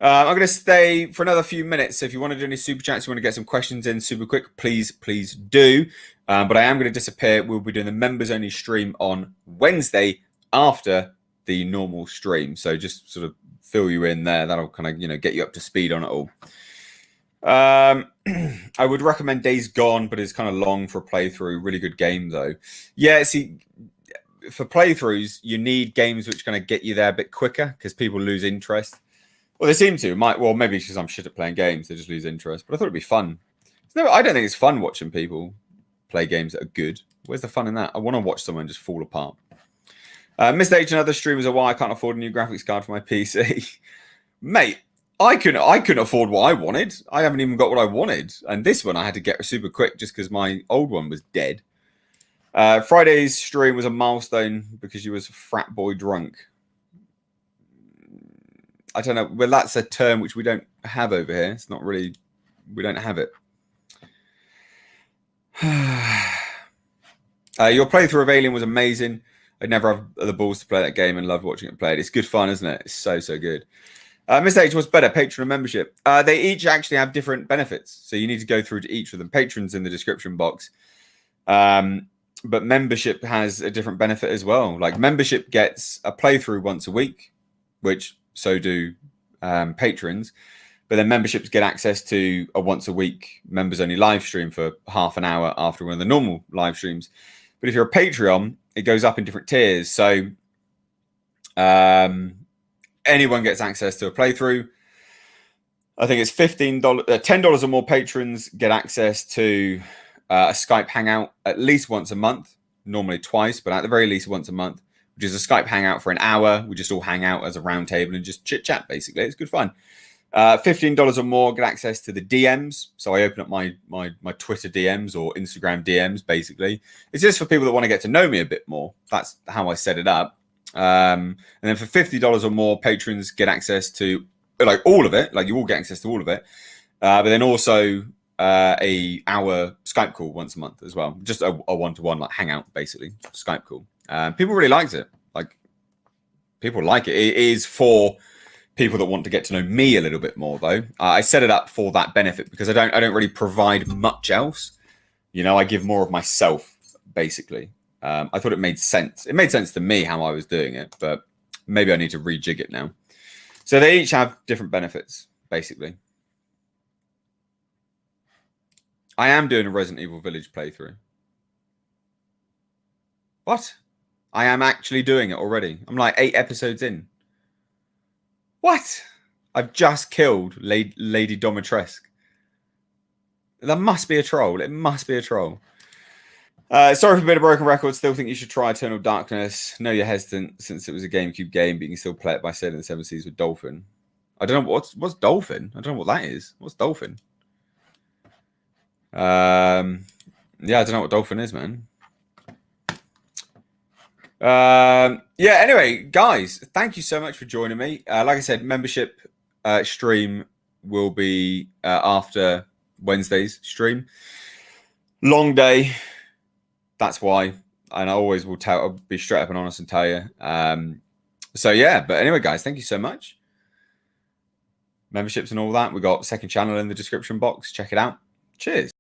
I'm going to stay for another few minutes. So if you want to do any super chats, you want to get some questions in super quick, please do. But I am going to disappear. We'll be doing the members only stream on Wednesday after the normal stream. So just sort of fill you in there. That'll kind of, get you up to speed on it all. I would recommend Days Gone, but it's kind of long for a playthrough. Really good game though. Yeah, see, for playthroughs, you need games which kind of get you there a bit quicker because people lose interest. Well, they seem to. Well, maybe because I'm shit at playing games, they just lose interest. But I thought it'd be fun. I don't think it's fun watching people play games that are good. Where's the fun in that? I want to watch someone just fall apart. Mr. H and other streamers are why I can't afford a new graphics card for my PC. Mate, I couldn't afford what I wanted. I haven't even got what I wanted. And this one I had to get super quick just because my old one was dead. Friday's stream was a milestone because you was frat boy drunk. I don't know. Well, that's a term which we don't have over here. It's not really, we don't have it. Your playthrough of Alien was amazing. I'd never have the balls to play that game and love watching it played. It's good fun, isn't it? It's so good. Mr. H, what's better, Patreon or membership? They each actually have different benefits. So you need to go through to each of them. Patreon's in the description box. But membership has a different benefit as well. Like membership gets a playthrough once a week, which so do patrons. But then memberships get access to a once a week members only live stream for half an hour after one of the normal live streams. But if you're a Patreon, it goes up in different tiers. So anyone gets access to a playthrough. I think it's $15, $10 or more patrons get access to a Skype Hangout at least once a month, normally twice, but at the very least once a month, which is a Skype Hangout for an hour. We just all hang out as a round table and just chit chat, basically. It's good fun. $15 or more get access to the DMs. So I open up my Twitter DMs or Instagram DMs, basically. It's just for people that want to get to know me a bit more. That's how I set it up. And then for $50 or more, patrons get access to like all of it. Like you all get access to all of it. But then also a hour Skype call once a month as well. Just a one-to-one like hangout, basically. Skype call. People really liked it. Like people like it. It is for people that want to get to know me a little bit more, though. I set it up for that benefit because I don't really provide much else. I give more of myself, basically. I thought it made sense. It made sense to me how I was doing it, but maybe I need to rejig it now. So they each have different benefits, basically. I am doing a Resident Evil Village playthrough. What? I am actually doing it already. I'm like 8 episodes in. What? I've just killed Lady Domitresque. That must be a troll. It must be a troll. Sorry for being a broken record. Still think you should try Eternal Darkness. No, you're hesitant since it was a GameCube game, but you can still play it by sailing the 7 seas with Dolphin. I don't know what's Dolphin. I don't know what that is. What's Dolphin? Yeah, I don't know what Dolphin is, man. Yeah, anyway, guys, thank you so much for joining me. Like I said, membership stream will be after Wednesday's stream. Long day. That's why. And I always will I'll be straight up and honest and tell you. So yeah, but anyway, guys, thank you so much. Memberships and all that. We got second channel in the description box. Check it out. Cheers.